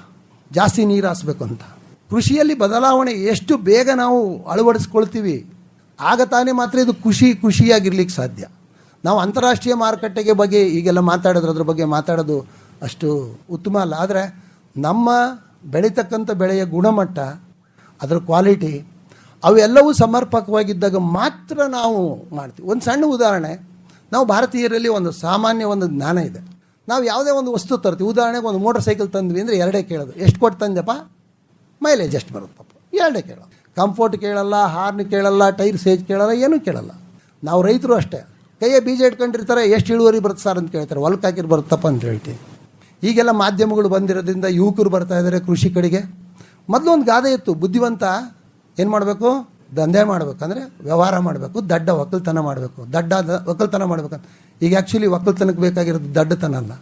ಜಾಸ್ತಿ ನೀರು ಹಾಸ್ಬೇಕು ಅಂತ. ಕೃಷಿಯಲ್ಲಿ ಬದಲಾವಣೆ ಎಷ್ಟು ಬೇಗ ನಾವು ಅಳವಡಿಸ್ಕೊಳ್ತೀವಿ ಆಗ ತಾನೇ ಮಾತ್ರ ಇದು ಖುಷಿಯಾಗಿರ್ಲಿಕ್ಕೆ ಸಾಧ್ಯ. ನಾವು ಅಂತಾರಾಷ್ಟ್ರೀಯ ಮಾರುಕಟ್ಟೆಗೆ ಬಗ್ಗೆ ಈಗೆಲ್ಲ ಅದ್ರ ಬಗ್ಗೆ ಮಾತಾಡೋದು ಅಷ್ಟು ಉತ್ತಮ ಅಲ್ಲ. ಆದರೆ ನಮ್ಮ ಬೆಳೀತಕ್ಕಂಥ ಬೆಳೆಯ ಗುಣಮಟ್ಟ, ಅದರ ಕ್ವಾಲಿಟಿ ಅವೆಲ್ಲವೂ ಸಮರ್ಪಕವಾಗಿದ್ದಾಗ ಮಾತ್ರ ನಾವು ಮಾಡ್ತೀವಿ. ಒಂದು ಸಣ್ಣ ಉದಾಹರಣೆ, ನಾವು ಭಾರತೀಯರಲ್ಲಿ ಒಂದು ಸಾಮಾನ್ಯ ಒಂದು ಜ್ಞಾನ ಇದೆ. ನಾವು ಯಾವುದೇ ಒಂದು ವಸ್ತು ತರ್ತೀವಿ, ಉದಾಹರಣೆಗೆ ಒಂದು ಮೋಟರ್ ಸೈಕಲ್ ತಂದ್ವಿ ಅಂದರೆ 2 ಕೇಳೋದು, ಎಷ್ಟು ಕೊಟ್ಟು ತಂದೆಪ್ಪ, ಮೈಲೇಜ್ ಎಷ್ಟು ಬರುತ್ತಪ್ಪ, 2 ಕೇಳೋದು. ಕಂಫರ್ಟ್ ಕೇಳಲ್ಲ, ಹಾರ್ನ್ ಕೇಳಲ್ಲ, ಟೈರ್ ಸೇಜ್ ಕೇಳಲ್ಲ, ಏನೂ ಕೇಳಲ್ಲ. ನಾವು ರೈತರು ಅಷ್ಟೇ, ಕೈಯೇ ಬೀಜ ಇಟ್ಕೊಂಡಿರ್ತಾರೆ, ಎಷ್ಟು ಇಳುವರಿ ಬರುತ್ತೆ ಸರ್ ಅಂತ ಕೇಳ್ತಾರೆ, ಹೊಲಕ್ಕೆ ಹಾಕಿರು ಬರುತ್ತಪ್ಪ ಅಂತ ಹೇಳ್ತೀವಿ. ಈಗೆಲ್ಲ ಮಾಧ್ಯಮಗಳು ಬಂದಿರೋದ್ರಿಂದ ಯುವಕರು ಬರ್ತಾ ಇದ್ದಾರೆ ಕೃಷಿ ಕಡೆಗೆ. ಮೊದಲು ಒಂದು ಗಾದೆ ಇತ್ತು, ಬುದ್ಧಿವಂತ ಏನು ಮಾಡಬೇಕು, ದಂಧೆ ಮಾಡಬೇಕಂದ್ರೆ ವ್ಯವಹಾರ ಮಾಡಬೇಕು, ದಡ್ಡ ಒಕ್ಕಲ್ತನ ಮಾಡಬೇಕು, ಒಕ್ಕಲ್ತನ ಮಾಡಬೇಕಂತ. ಈಗ ಆ್ಯಕ್ಚುಲಿ ಒಕ್ಕಲ್ತನಕ್ಕೆ ಬೇಕಾಗಿರೋದು ದಡ್ಡತನ ಅಲ್ಲ,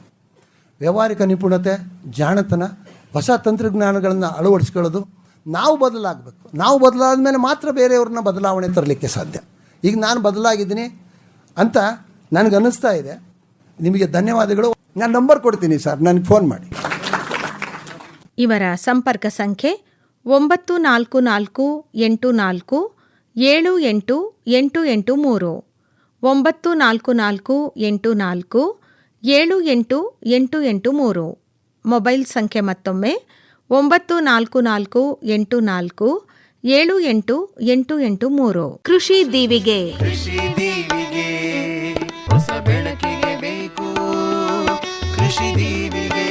ವ್ಯಾವಹಾರಿಕ ನಿಪುಣತೆ, ಜಾಣತನ, ಹೊಸ ತಂತ್ರಜ್ಞಾನಗಳನ್ನು ಅಳವಡಿಸ್ಕೊಳ್ಳೋದು. ನಾವು ಬದಲಾಗಬೇಕು. ನಾವು ಬದಲಾದ ಮೇಲೆ ಮಾತ್ರ ಬೇರೆಯವ್ರನ್ನ ಬದಲಾವಣೆ ತರಲಿಕ್ಕೆ ಸಾಧ್ಯ. ಈಗ ನಾನು ಬದಲಾಗಿದ್ದೀನಿ ಅಂತ ನನಗನ್ನಿಸ್ತಾ ಇದೆ. ನಿಮಗೆ ಧನ್ಯವಾದಗಳು. ನಾನು ನಂಬರ್ ಕೊಡ್ತೀನಿ ಸರ್, ನನಗೆ ಫೋನ್ ಮಾಡಿ. ಇವರ ಸಂಪರ್ಕ ಸಂಖ್ಯೆ 9448478883 9448478883. ಮೊಬೈಲ್ ಸಂಖ್ಯೆ ಮತ್ತೊಮ್ಮೆ 9448478883. ಕೃಷಿ ದೀವಿಗೆ ಹೊಸ ಬೆಳಕಿಗೆ ಬೇಕು ಕೃಷಿ ದೀವಿಗೆ.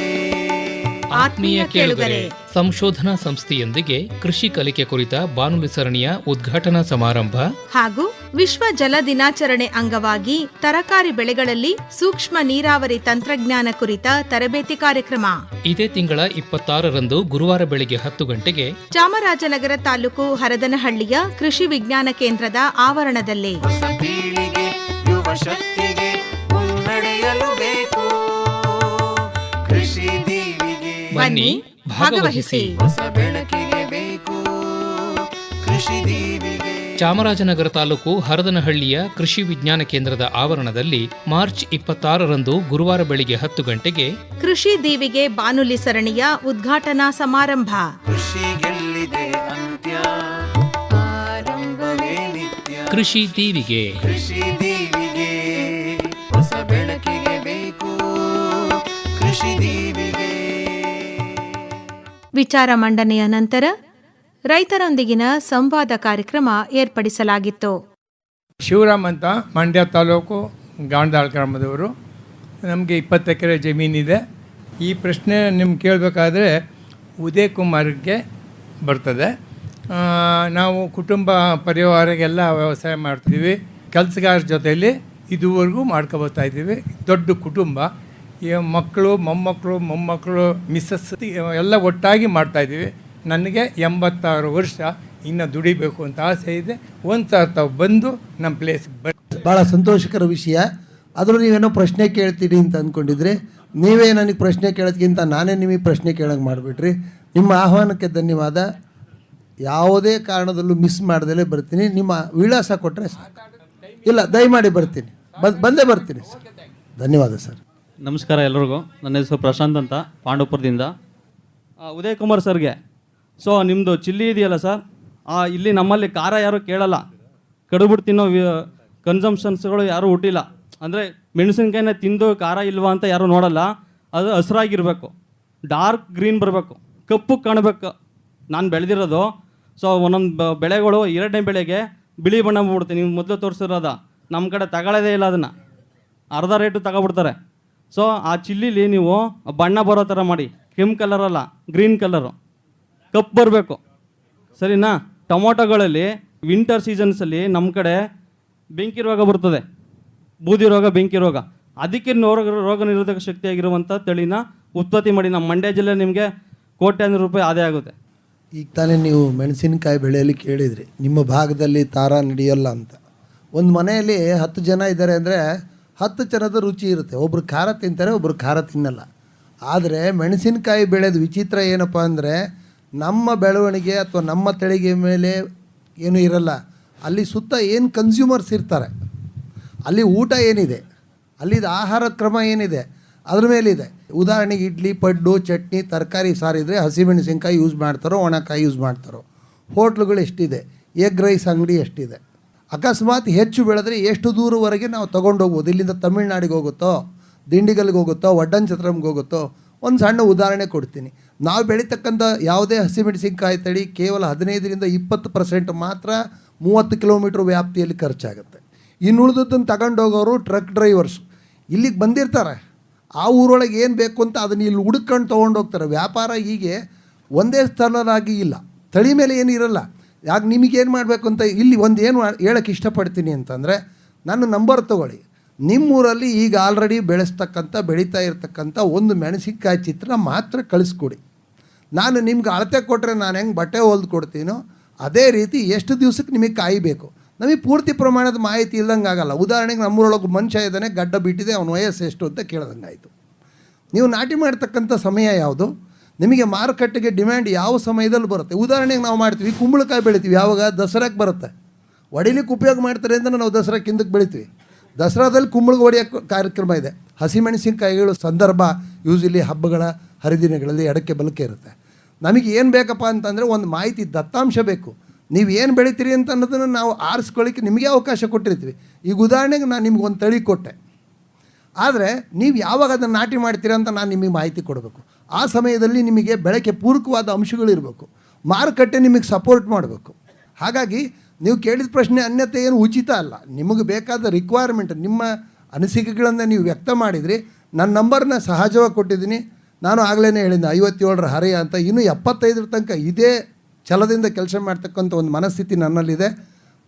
ಆತ್ಮೀಯ ಕೇಳುಗರೆ, ಸಂಶೋಧನಾ ಸಂಸ್ಥೆಯೊಂದಿಗೆ ಕೃಷಿ ಕಲಿಕೆ ಕುರಿತ ಬಾನುಲಿ ಸರಣಿಯ ಉದ್ಘಾಟನಾ ಸಮಾರಂಭ ಹಾಗೂ ವಿಶ್ವ ಜಲ ದಿನಾಚರಣೆ ಅಂಗವಾಗಿ ತರಕಾರಿ ಬೆಳೆಗಳಲ್ಲಿ ಸೂಕ್ಷ್ಮ ನೀರಾವರಿ ತಂತ್ರಜ್ಞಾನ ಕುರಿತ ತರಬೇತಿ ಕಾರ್ಯಕ್ರಮ ಇದೇ ತಿಂಗಳ 26ರಂದು ಗುರುವಾರ ಬೆಳಿಗ್ಗೆ 10 ಗಂಟೆಗೆ ಚಾಮರಾಜನಗರ ತಾಲೂಕು ಹರದನಹಳ್ಳಿಯ ಕೃಷಿ ವಿಜ್ಞಾನ ಕೇಂದ್ರದ ಆವರಣದಲ್ಲಿ. ಹೊಸ ಪೀಳಿಗೆ ಯುವ ಶಕ್ತಿಗೆ ಮುನ್ನಡೆಯಲು ಬೇಕು ಕೃಷಿ ದೀವಿಗೆ. ಬನ್ನಿ, ಭಾಗವಹಿಸಿ. ಹೊಸ ಬೆಳಕಿಗೆ ಬೇಕು ಕೃಷಿ ದೀವಿಗೆ. ಚಾಮರಾಜನಗರ ತಾಲೂಕು ಹರದನಹಳ್ಳಿಯ ಕೃಷಿ ವಿಜ್ಞಾನ ಕೇಂದ್ರದ ಆವರಣದಲ್ಲಿ ಮಾರ್ಚ್ 26ರಂದು ಗುರುವಾರ ಬೆಳಿಗ್ಗೆ 10 ಗಂಟೆಗೆ ಕೃಷಿ ದೀವಿಗೆ ಬಾನುಲಿ ಸರಣಿಯ ಉದ್ಘಾಟನಾ ಸಮಾರಂಭ. ಕೃಷಿ ಗೆಲ್ಲಿದೆ ಅಂತ್ಯ ಆರಂಭವೇ ನಿತ್ಯ. ಕೃಷಿ ದೀವಿಗೆ. ಕೃಷಿ ದೀವಿಗೆ ಹೊಸ ಬೆಳಕಿಗೆ ಬೇಕು ಕೃಷಿ ದೀವಿಗೆ. ವಿಚಾರ ಮಂಡನೆಯ ನಂತರ ರೈತರೊಂದಿಗಿನ ಸಂವಾದ ಕಾರ್ಯಕ್ರಮ ಏರ್ಪಡಿಸಲಾಗಿತ್ತು. ಶಿವರಾಮ್ ಅಂತ ಮಂಡ್ಯ ತಾಲೂಕು ಗಾಂಡಾಳ್ ಗ್ರಾಮದವರು. ನಮಗೆ 20 ಎಕರೆ ಜಮೀನಿದೆ. ಈ ಪ್ರಶ್ನೆ ನಿಮ್ಗೆ ಕೇಳಬೇಕಾದ್ರೆ ಉದಯ್ ಕುಮಾರ್ಗೆ ಬರ್ತದೆ. ನಾವು ಕುಟುಂಬ ಪರಿವಾರಗೆಲ್ಲ ವ್ಯವಸಾಯ ಮಾಡ್ತೀವಿ. ಕೆಲಸಗಾರ ಜೊತೆಯಲ್ಲಿ ಇದುವರೆಗೂ ಮಾಡ್ಕೊಬರ್ತಾ ಇದ್ದೀವಿ. ದೊಡ್ಡ ಕುಟುಂಬ, ಮಕ್ಕಳು ಮೊಮ್ಮಕ್ಕಳು ಮಿಸ್ಸಸ್ ಎಲ್ಲ ಒಟ್ಟಾಗಿ ಮಾಡ್ತಾಯಿದ್ದೀವಿ. ನನಗೆ 86 ವರ್ಷ, ಇನ್ನು ದುಡಿಬೇಕು ಅಂತ ಆಸೆ ಇದೆ. ಒಂದು ಸಾರಿ ತಾವು ಬಂದು ನಮ್ಮ ಪ್ಲೇಸ್ಗೆ ಬನ್ನಿ. ಭಾಳ ಸಂತೋಷಕರ ವಿಷಯ. ಆದರೂ ನೀವೇನೋ ಪ್ರಶ್ನೆ ಕೇಳ್ತೀರಿ ಅಂತ ಅಂದ್ಕೊಂಡಿದ್ರೆ, ನೀವೇ ನನಗೆ ಪ್ರಶ್ನೆ ಕೇಳೋದಕ್ಕಿಂತ ನಾನೇ ನಿಮಗೆ ಪ್ರಶ್ನೆ ಕೇಳೋಕ್ಕೆ ಮಾಡಿಬಿಟ್ರಿ. ನಿಮ್ಮ ಆಹ್ವಾನಕ್ಕೆ ಧನ್ಯವಾದ. ಯಾವುದೇ ಕಾರಣದಲ್ಲೂ ಮಿಸ್ ಮಾಡ್ದಲೇ ಬರ್ತೀನಿ. ನಿಮ್ಮ ವಿಳಾಸ ಕೊಟ್ಟರೆ ಸಾಕು. ಇಲ್ಲ, ದಯಮಾಡಿ ಬರ್ತೀನಿ, ಬಂದೇ ಬರ್ತೀನಿ ಸರ್. ಧನ್ಯವಾದ ಸರ್. ನಮಸ್ಕಾರ ಎಲ್ಲರಿಗೂ. ನನ್ನ ಹೆಸರು ಪ್ರಶಾಂತ್ ಅಂತ, ಪಾಂಡವಪುರದಿಂದ. ಉದಯ್ ಕುಮಾರ್ ಸರ್ಗೆ, ಸೊ ನಿಮ್ಮದು ಚಿಲ್ಲಿ ಇದೆಯಲ್ಲ ಸರ್, ಇಲ್ಲಿ ನಮ್ಮಲ್ಲಿ ಖಾರ ಯಾರೂ ಕೇಳಲ್ಲ. ಕಡುಬಿಟ್ಟು ತಿನ್ನೋ ಕನ್ಸಂಪ್ಷನ್ಸ್ಗಳು ಯಾರೂ ಹುಟ್ಟಿಲ್ಲ. ಅಂದರೆ ಮೆಣಸಿನ್ಕಾಯಿನ ತಿಂದು ಖಾರ ಇಲ್ವಾ ಅಂತ ಯಾರೂ ನೋಡಲ್ಲ. ಅದು ಹಸಿರಾಗಿರಬೇಕು, ಡಾರ್ಕ್ ಗ್ರೀನ್ ಬರಬೇಕು, ಕಪ್ಪು ಕಾಣಬೇಕು. ನಾನು ಬೆಳೆದಿರೋದು, ಸೊ ಒಂದೊಂದು ಬೆಳೆಗಳು 2ನೇ ಬೆಳೆಗೆ ಬಿಳಿ ಬಣ್ಣ ಬಿಡ್ತೀನಿ. ನೀವು ಮೊದಲು ತೋರಿಸಿರೋದ, ನಮ್ಮ ಕಡೆ ತಗೊಳ್ಳೋದೇ ಇಲ್ಲ, ಅದನ್ನು ಅರ್ಧ ರೇಟು ತಗೊಬಿಡ್ತಾರೆ. ಸೊ ಆ ಚಿಲ್ಲಿಲಿ ನೀವು ಬಣ್ಣ ಬರೋ ಥರ ಮಾಡಿ, ಕೆಂಪು ಕಲರ್ ಅಲ್ಲ, ಗ್ರೀನ್ ಕಲರು, ಕಪ್ಪು ಬರಬೇಕು, ಸರಿನಾ? ಟೊಮೊಟೊಗಳಲ್ಲಿ ವಿಂಟರ್ ಸೀಸನ್ಸಲ್ಲಿ ನಮ್ಮ ಕಡೆ ಬೆಂಕಿ ರೋಗ ಬರ್ತದೆ, ಬೂದಿ ರೋಗ, ಬೆಂಕಿ ರೋಗ. ಅದಕ್ಕೆ ರೋಗ ನಿರೋಧಕ ಶಕ್ತಿಯಾಗಿರುವಂಥ ತಳಿನ ಉತ್ಪತ್ತಿ ಮಾಡಿ ನಮ್ಮ ಮಂಡ್ಯ ಜಿಲ್ಲೆ ನಿಮಗೆ ಕೋಟ್ಯಾಂತರ ರೂಪಾಯಿ ಆದಾಯ ಆಗುತ್ತೆ. ಈಗ ತಾನೇ ನೀವು ಮೆಣಸಿನಕಾಯಿ ಬೆಳೆಯಲ್ಲಿ ಕೇಳಿದ್ರಿ, ನಿಮ್ಮ ಭಾಗದಲ್ಲಿ ತಾರ ನಡೆಯೋಲ್ಲ ಅಂತ. ಒಂದು ಮನೆಯಲ್ಲಿ 10 ಜನ ಇದ್ದಾರೆ ಅಂದರೆ 10 ಜನದ ರುಚಿ ಇರುತ್ತೆ. ಒಬ್ಬರು ಖಾರ ತಿಂತಾರೆ, ಒಬ್ಬರು ಖಾರ ತಿನ್ನಲ್ಲ. ಆದರೆ ಮೆಣಸಿನಕಾಯಿ ಬೆಳೆದ ವಿಚಿತ್ರ ಏನಪ್ಪ ಅಂದರೆ, ನಮ್ಮ ಬೆಳವಣಿಗೆ ಅಥವಾ ನಮ್ಮ ತಳಿಗೆ ಮೇಲೆ ಏನೂ ಇರಲ್ಲ. ಅಲ್ಲಿ ಸುತ್ತ ಏನು ಕನ್ಸ್ಯೂಮರ್ಸ್ ಇರ್ತಾರೆ, ಅಲ್ಲಿ ಊಟ ಏನಿದೆ, ಅಲ್ಲಿದು ಆಹಾರ ಕ್ರಮ ಏನಿದೆ, ಅದ್ರ ಮೇಲಿದೆ. ಉದಾಹರಣೆಗೆ ಇಡ್ಲಿ, ಪಡ್ಡು, ಚಟ್ನಿ, ತರಕಾರಿ ಸಾರಿದ್ರೆ ಹಸಿಮೆಣಸಿನ್ಕಾಯಿ ಯೂಸ್ ಮಾಡ್ತಾರೋ, ಒಣಕಾಯಿ ಯೂಸ್ ಮಾಡ್ತಾರೋ. ಹೋಟ್ಲುಗಳು ಎಷ್ಟಿದೆ, ಎಗ್ ರೈಸ್ ಅಂಗಡಿ ಎಷ್ಟಿದೆ. ಅಕಸ್ಮಾತ್ ಹೆಚ್ಚು ಬೆಳೆದ್ರೆ ಎಷ್ಟು ದೂರವರೆಗೆ ನಾವು ತೊಗೊಂಡೋಗ್ಬೋದು. ಇಲ್ಲಿಂದ ತಮಿಳ್ನಾಡಿಗೆ ಹೋಗುತ್ತೋ, ದಿಂಡಿಗಲ್ಗೆ ಹೋಗುತ್ತೋ, ವಡ್ಡಂಚತ್ರಮ್ಗೆ ಹೋಗುತ್ತೋ. ಒಂದು ಸಣ್ಣ ಉದಾಹರಣೆ ಕೊಡ್ತೀನಿ. ನಾವು ಬೆಳೀತಕ್ಕಂಥ ಯಾವುದೇ ಹಸಿಮೆಣಸಿನ್ಕಾಯಿ ತಳಿ ಕೇವಲ 15ರಿಂದ 20% ಮಾತ್ರ 30 ಕಿಲೋಮೀಟ್ರ್ ವ್ಯಾಪ್ತಿಯಲ್ಲಿ ಖರ್ಚಾಗುತ್ತೆ. ಇನ್ನುಳಿದದ್ದನ್ನು ತಗೊಂಡೋಗೋರು ಟ್ರಕ್ ಡ್ರೈವರ್ಸು ಇಲ್ಲಿಗೆ ಬಂದಿರ್ತಾರೆ. ಆ ಊರೊಳಗೆ ಏನು ಬೇಕು ಅಂತ ಅದನ್ನು ಇಲ್ಲಿ ಹುಡುಕೊಂಡು ತೊಗೊಂಡೋಗ್ತಾರೆ. ವ್ಯಾಪಾರ ಹೀಗೆ ಒಂದೇ ಸ್ಥಳದಾಗಿ ಇಲ್ಲ, ತಳಿ ಮೇಲೆ ಏನಿರಲ್ಲ. ಯಾಕೆ ನಿಮಗೇನು ಮಾಡಬೇಕು ಅಂತ ಇಲ್ಲಿ ಒಂದು ಏನು ಹೇಳೋಕ್ಕೆ ಇಷ್ಟಪಡ್ತೀನಿ ಅಂತಂದರೆ, ನನ್ನ ನಂಬರ್ ತೊಗೊಳ್ಳಿ. ನಿಮ್ಮೂರಲ್ಲಿ ಈಗ ಆಲ್ರೆಡಿ ಬೆಳೀತಾ ಇರ್ತಕ್ಕಂಥ ಒಂದು ಮೆಣಸಿನ್ಕಾಯಿ ಚಿತ್ರ ಮಾತ್ರ ಕಳಿಸ್ಕೊಡಿ. ನಾನು ನಿಮ್ಗೆ ಅಳತೆ ಕೊಟ್ಟರೆ ನಾನು ಹೆಂಗೆ ಬಟ್ಟೆ ಹೊಲ್ದು ಕೊಡ್ತೀನೋ ಅದೇ ರೀತಿ ಎಷ್ಟು ದಿವ್ಸಕ್ಕೆ ನಿಮಗೆ ಕಾಯಬೇಕು. ನಮಗೆ ಪೂರ್ತಿ ಪ್ರಮಾಣದ ಮಾಹಿತಿ ಇಲ್ದಂಗೆ ಆಗಲ್ಲ. ಉದಾಹರಣೆಗೆ ನಮ್ಮೂರೊಳಗೆ ಮನುಷ್ಯ ಇದ್ದಾನೆ, ಗಡ್ಡ ಬಿಟ್ಟಿದೆ, ಅವನ ವಯಸ್ಸು ಎಷ್ಟು ಅಂತ ಕೇಳ್ದಂಗೆ ಆಯಿತು. ನೀವು ನಾಟಿ ಮಾಡ್ತಕ್ಕಂಥ ಸಮಯ ಯಾವುದು, ನಿಮಗೆ ಮಾರುಕಟ್ಟೆಗೆ ಡಿಮ್ಯಾಂಡ್ ಯಾವ ಸಮಯದಲ್ಲಿ ಬರುತ್ತೆ. ಉದಾಹರಣೆಗೆ ನಾವು ಮಾಡ್ತೀವಿ, ಕುಂಬಳಕಾಯಿ ಬೆಳಿತೀವಿ, ಯಾವಾಗ ದಸರಾಕ್ಕೆ ಬರುತ್ತೆ. ಹೊಡಿಲಿಕ್ಕೆ ಉಪಯೋಗ ಮಾಡ್ತಾರೆ ಅಂತ ನಾವು ದಸರಾಕ್ಕೆ ಹಿಂದಕ್ಕೆ ಬೆಳಿತೀವಿ. ದಸರಾದಲ್ಲಿ ಕುಂಬಳಗೆ ಹೊಡೆಯೋ ಕಾರ್ಯಕ್ರಮ ಇದೆ. ಹಸಿಮೆಣಸಿನ್ಕಾಯಿಗಳು ಸಂದರ್ಭ ಯೂಶಲಿ ಹಬ್ಬಗಳ ಹರಿದಿನಗಳಲ್ಲಿ ಎಡಕ್ಕೆ ಬಲಕ್ಕೆ ಇರುತ್ತೆ. ನಮಗೆ ಏನು ಬೇಕಪ್ಪ ಅಂತಂದರೆ ಒಂದು ಮಾಹಿತಿ, ದತ್ತಾಂಶ ಬೇಕು. ನೀವು ಏನು ಬೆಳಿತೀರಿ ಅಂತ ಅನ್ನೋದನ್ನು ನಾವು ಆರಿಸ್ಕೊಳ್ಳಿಕ್ಕೆ ನಿಮಗೆ ಅವಕಾಶ ಕೊಟ್ಟಿರ್ತೀವಿ. ಈಗ ಉದಾಹರಣೆಗೆ ನಾನು ನಿಮ್ಗೆ ಒಂದು ತಳಿ ಕೊಟ್ಟೆ, ಆದರೆ ನೀವು ಯಾವಾಗ ಅದನ್ನು ನಾಟಿ ಮಾಡ್ತೀರಾ ಅಂತ ನಾನು ನಿಮಗೆ ಮಾಹಿತಿ ಕೊಡಬೇಕು. ಆ ಸಮಯದಲ್ಲಿ ನಿಮಗೆ ಬೆಳಕ್ಕೆ ಪೂರಕವಾದ ಅಂಶಗಳಿರಬೇಕು, ಮಾರುಕಟ್ಟೆ ನಿಮಗೆ ಸಪೋರ್ಟ್ ಮಾಡಬೇಕು. ಹಾಗಾಗಿ ನೀವು ಕೇಳಿದ ಪ್ರಶ್ನೆ ಅನ್ಯತೆ ಏನು ಉಚಿತ ಅಲ್ಲ. ನಿಮಗೆ ಬೇಕಾದ ರಿಕ್ವೈರ್ಮೆಂಟ್, ನಿಮ್ಮ ಅನಿಸಿಕೆಗಳನ್ನು ನೀವು ವ್ಯಕ್ತ ಮಾಡಿದ್ರಿ. ನನ್ನ ನಂಬರ್ನ ಸಹಜವಾಗಿ ಕೊಟ್ಟಿದ್ದೀನಿ. ನಾನು ಆಗಲೇ ಹೇಳಿದ್ದೆ 57ರ ಹರೆಯ ಅಂತ, ಇನ್ನೂ 75ರ ತನಕ ಇದೇ ಛಲದಿಂದ ಕೆಲಸ ಮಾಡ್ತಕ್ಕಂಥ ಒಂದು ಮನಸ್ಥಿತಿ ನನ್ನಲ್ಲಿದೆ.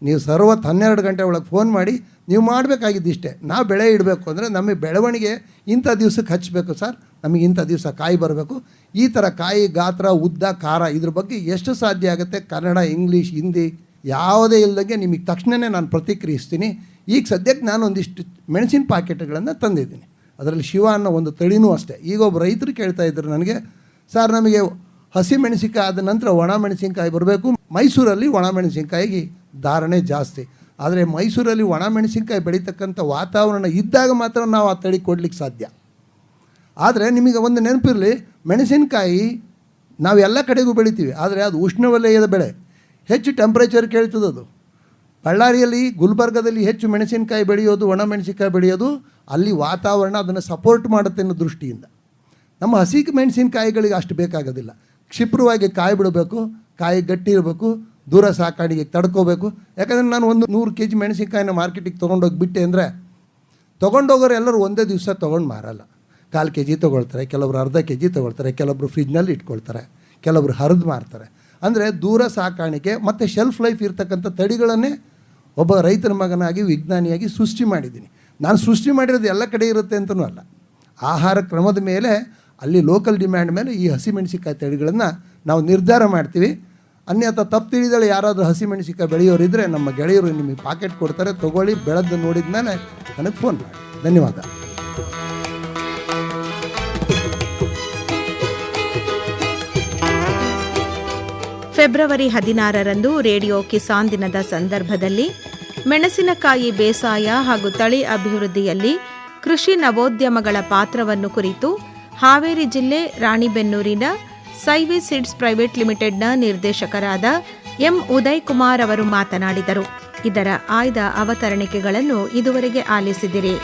ನೀವು 12 ಗಂಟೆ ಒಳಗೆ ಫೋನ್ ಮಾಡಿ ನೀವು ಮಾಡಬೇಕಾಗಿದ್ದಿಷ್ಟೇ, ನಾವು ಬೆಳೆ ಇಡಬೇಕು ಅಂದರೆ ನಮಗೆ ಬೆಳವಣಿಗೆ ಇಂಥ ದಿವ್ಸಕ್ಕೆ ಹಚ್ಚಬೇಕು ಸರ್, ನಮಗೆ ಇಂಥ ದಿವಸ ಕಾಯಿ ಬರಬೇಕು, ಈ ಥರ ಕಾಯಿ ಗಾತ್ರ ಉದ್ದ ಖಾರ ಇದ್ರ ಬಗ್ಗೆ ಎಷ್ಟು ಸಾಧ್ಯ ಆಗುತ್ತೆ ಕನ್ನಡ ಇಂಗ್ಲೀಷ್ ಹಿಂದಿ ಯಾವುದೇ ಇಲ್ಲದಂಗೆ ನಿಮಗೆ ತಕ್ಷಣವೇ ನಾನು ಪ್ರತಿಕ್ರಿಯಿಸ್ತೀನಿ. ಈಗ ಸದ್ಯಕ್ಕೆ ನಾನು ಒಂದಿಷ್ಟು ಮೆಣಸಿನ ಪಾಕೆಟ್ಗಳನ್ನು ತಂದಿದ್ದೀನಿ, ಅದರಲ್ಲಿ ಶಿವ ಅನ್ನೋ ಒಂದು ತಳಿನೂ ಅಷ್ಟೇ. ಈಗ ಒಬ್ಬ ರೈತರು ಕೇಳ್ತಾ ಇದ್ರು ನನಗೆ, ಸರ್ ನಮಗೆ ಹಸಿ ಮೆಣಸಿನ್ಕಾಯಿ ಆದ ನಂತರ ಒಣ ಮೆಣಸಿನ್ಕಾಯಿ ಬರಬೇಕು, ಮೈಸೂರಲ್ಲಿ ಒಣ ಮೆಣಸಿನ್ಕಾಯಿಗೆ ಧಾರಣೆ ಜಾಸ್ತಿ, ಆದರೆ ಮೈಸೂರಲ್ಲಿ ಒಣ ಮೆಣಸಿನ್ಕಾಯಿ ಬೆಳೀತಕ್ಕಂಥ ವಾತಾವರಣ ಇದ್ದಾಗ ಮಾತ್ರ ನಾವು ಆ ತಳಿ ಕೊಡ್ಲಿಕ್ಕೆ ಸಾಧ್ಯ. ಆದರೆ ನಿಮಗೆ ಒಂದು ನೆನಪಿರಲಿ, ಮೆಣಸಿನ್ಕಾಯಿ ನಾವು ಎಲ್ಲ ಕಡೆಗೂ ಬೆಳಿತೀವಿ, ಆದರೆ ಅದು ಉಷ್ಣವಲಯದ ಬೆಳೆ, ಹೆಚ್ಚು ಟೆಂಪ್ರೇಚರ್ ಕೇಳ್ತದದು. ಬಳ್ಳಾರಿಯಲ್ಲಿ ಗುಲ್ಬರ್ಗದಲ್ಲಿ ಹೆಚ್ಚು ಮೆಣಸಿನ್ಕಾಯಿ ಬೆಳೆಯೋದು, ಒಣ ಮೆಣಸಿನ್ಕಾಯಿ ಬೆಳೆಯೋದು, ಅಲ್ಲಿ ವಾತಾವರಣ ಅದನ್ನು ಸಪೋರ್ಟ್ ಮಾಡುತ್ತೆ ಅನ್ನೋ ದೃಷ್ಟಿಯಿಂದ. ನಮ್ಮ ಹಸಿ ಮೆಣಸಿನ್ಕಾಯಿಗಳಿಗೆ ಅಷ್ಟು ಬೇಕಾಗೋದಿಲ್ಲ, ಕ್ಷಿಪ್ರವಾಗಿ ಕಾಯಿ ಬಿಡಬೇಕು, ಕಾಯಿ ಗಟ್ಟಿ ಇರಬೇಕು, ದೂರ ಸಾಕಾಣಿಗೆ ತಡ್ಕೋಬೇಕು. ಯಾಕಂದರೆ ನಾನು ಒಂದು 100 kg ಮೆಣಸಿನ್ಕಾಯಿನ ಮಾರ್ಕೆಟಿಗೆ ತೊಗೊಂಡೋಗಿ ಬಿಟ್ಟೆ ಅಂದರೆ ತೊಗೊಂಡೋಗೋರು ಎಲ್ಲರೂ ಒಂದೇ ದಿವಸ ತೊಗೊಂಡು ಮಾರಲ್ಲ, 1/4 kg ತೊಗೊಳ್ತಾರೆ, ಕೆಲವರು ಅರ್ಧ kg ತೊಗೊಳ್ತಾರೆ, ಕೆಲವೊಬ್ಬರು ಫ್ರಿಜ್ನಲ್ಲಿ ಇಟ್ಕೊಳ್ತಾರೆ, ಕೆಲವರು ಹರಿದು ಮಾರ್ತಾರೆ. ಅಂದರೆ ದೂರ ಸಾಕಾಣಿಕೆ ಮತ್ತು ಶೆಲ್ಫ್ ಲೈಫ್ ಇರ್ತಕ್ಕಂಥ ತಳಿಗಳನ್ನೇ ಒಬ್ಬ ರೈತನ ಮಗನಾಗಿ ವಿಜ್ಞಾನಿಯಾಗಿ ಸೃಷ್ಟಿ ಮಾಡಿದ್ದೀನಿ. ನಾನು ಸೃಷ್ಟಿ ಮಾಡಿರೋದು ಎಲ್ಲ ಕಡೆ ಇರುತ್ತೆ ಅಂತಲೂ ಅಲ್ಲ, ಆಹಾರ ಕ್ರಮದ ಮೇಲೆ ಅಲ್ಲಿ ಲೋಕಲ್ ಡಿಮ್ಯಾಂಡ್ ಮೇಲೆ ಈ ಹಸಿಮೆಣಸಿನ್ಕಾಯಿ ತಳಿಗಳನ್ನು ನಾವು ನಿರ್ಧಾರ ಮಾಡ್ತೀವಿ. ಅನ್ಯಥ ತಪ್ಪು ತಿಳಿದಳೆ ಯಾರಾದರೂ ಹಸಿಮೆಣಸಿನ್ಕಾಯಿ ಬೆಳೆಯೋರಿದ್ದರೆ ನಮ್ಮ ಗೆಳೆಯರು ನಿಮಗೆ ಪಾಕೆಟ್ ಕೊಡ್ತಾರೆ, ತೊಗೊಳ್ಳಿ, ಬೆಳೆದು ನೋಡಿದ ಮೇಲೆ ನನಗೆ ಫೋನ್ ಮಾಡಿ. ಧನ್ಯವಾದ. ಫೆಬ್ರವರಿ 16ರಂದು ರೇಡಿಯೋ ಕಿಸಾನ್ ದಿನದ ಸಂದರ್ಭದಲ್ಲಿ ಮೆಣಸಿನಕಾಯಿ ಬೇಸಾಯ ಹಾಗೂ ತಳಿ ಅಭಿವೃದ್ಧಿಯಲ್ಲಿ ಕೃಷಿ ನವೋದ್ಯಮಗಳ ಪಾತ್ರವನ್ನು ಕುರಿತು ಹಾವೇರಿ ಜಿಲ್ಲೆ ರಾಣಿಬೆನ್ನೂರಿನ ಸೈವಿ ಸೀಡ್ಸ್ ಪ್ರೈವೇಟ್ ಲಿಮಿಟೆಡ್ನ ನಿರ್ದೇಶಕರಾದ ಎಂ ಉದಯ್ ಕುಮಾರ್ ಅವರು ಮಾತನಾಡಿದರು. ಇದರ ಆಯ್ದ ಅವತರಣಿಕೆಗಳನ್ನು ಇದುವರೆಗೆ ಆಲಿಸಿದಿರಿ.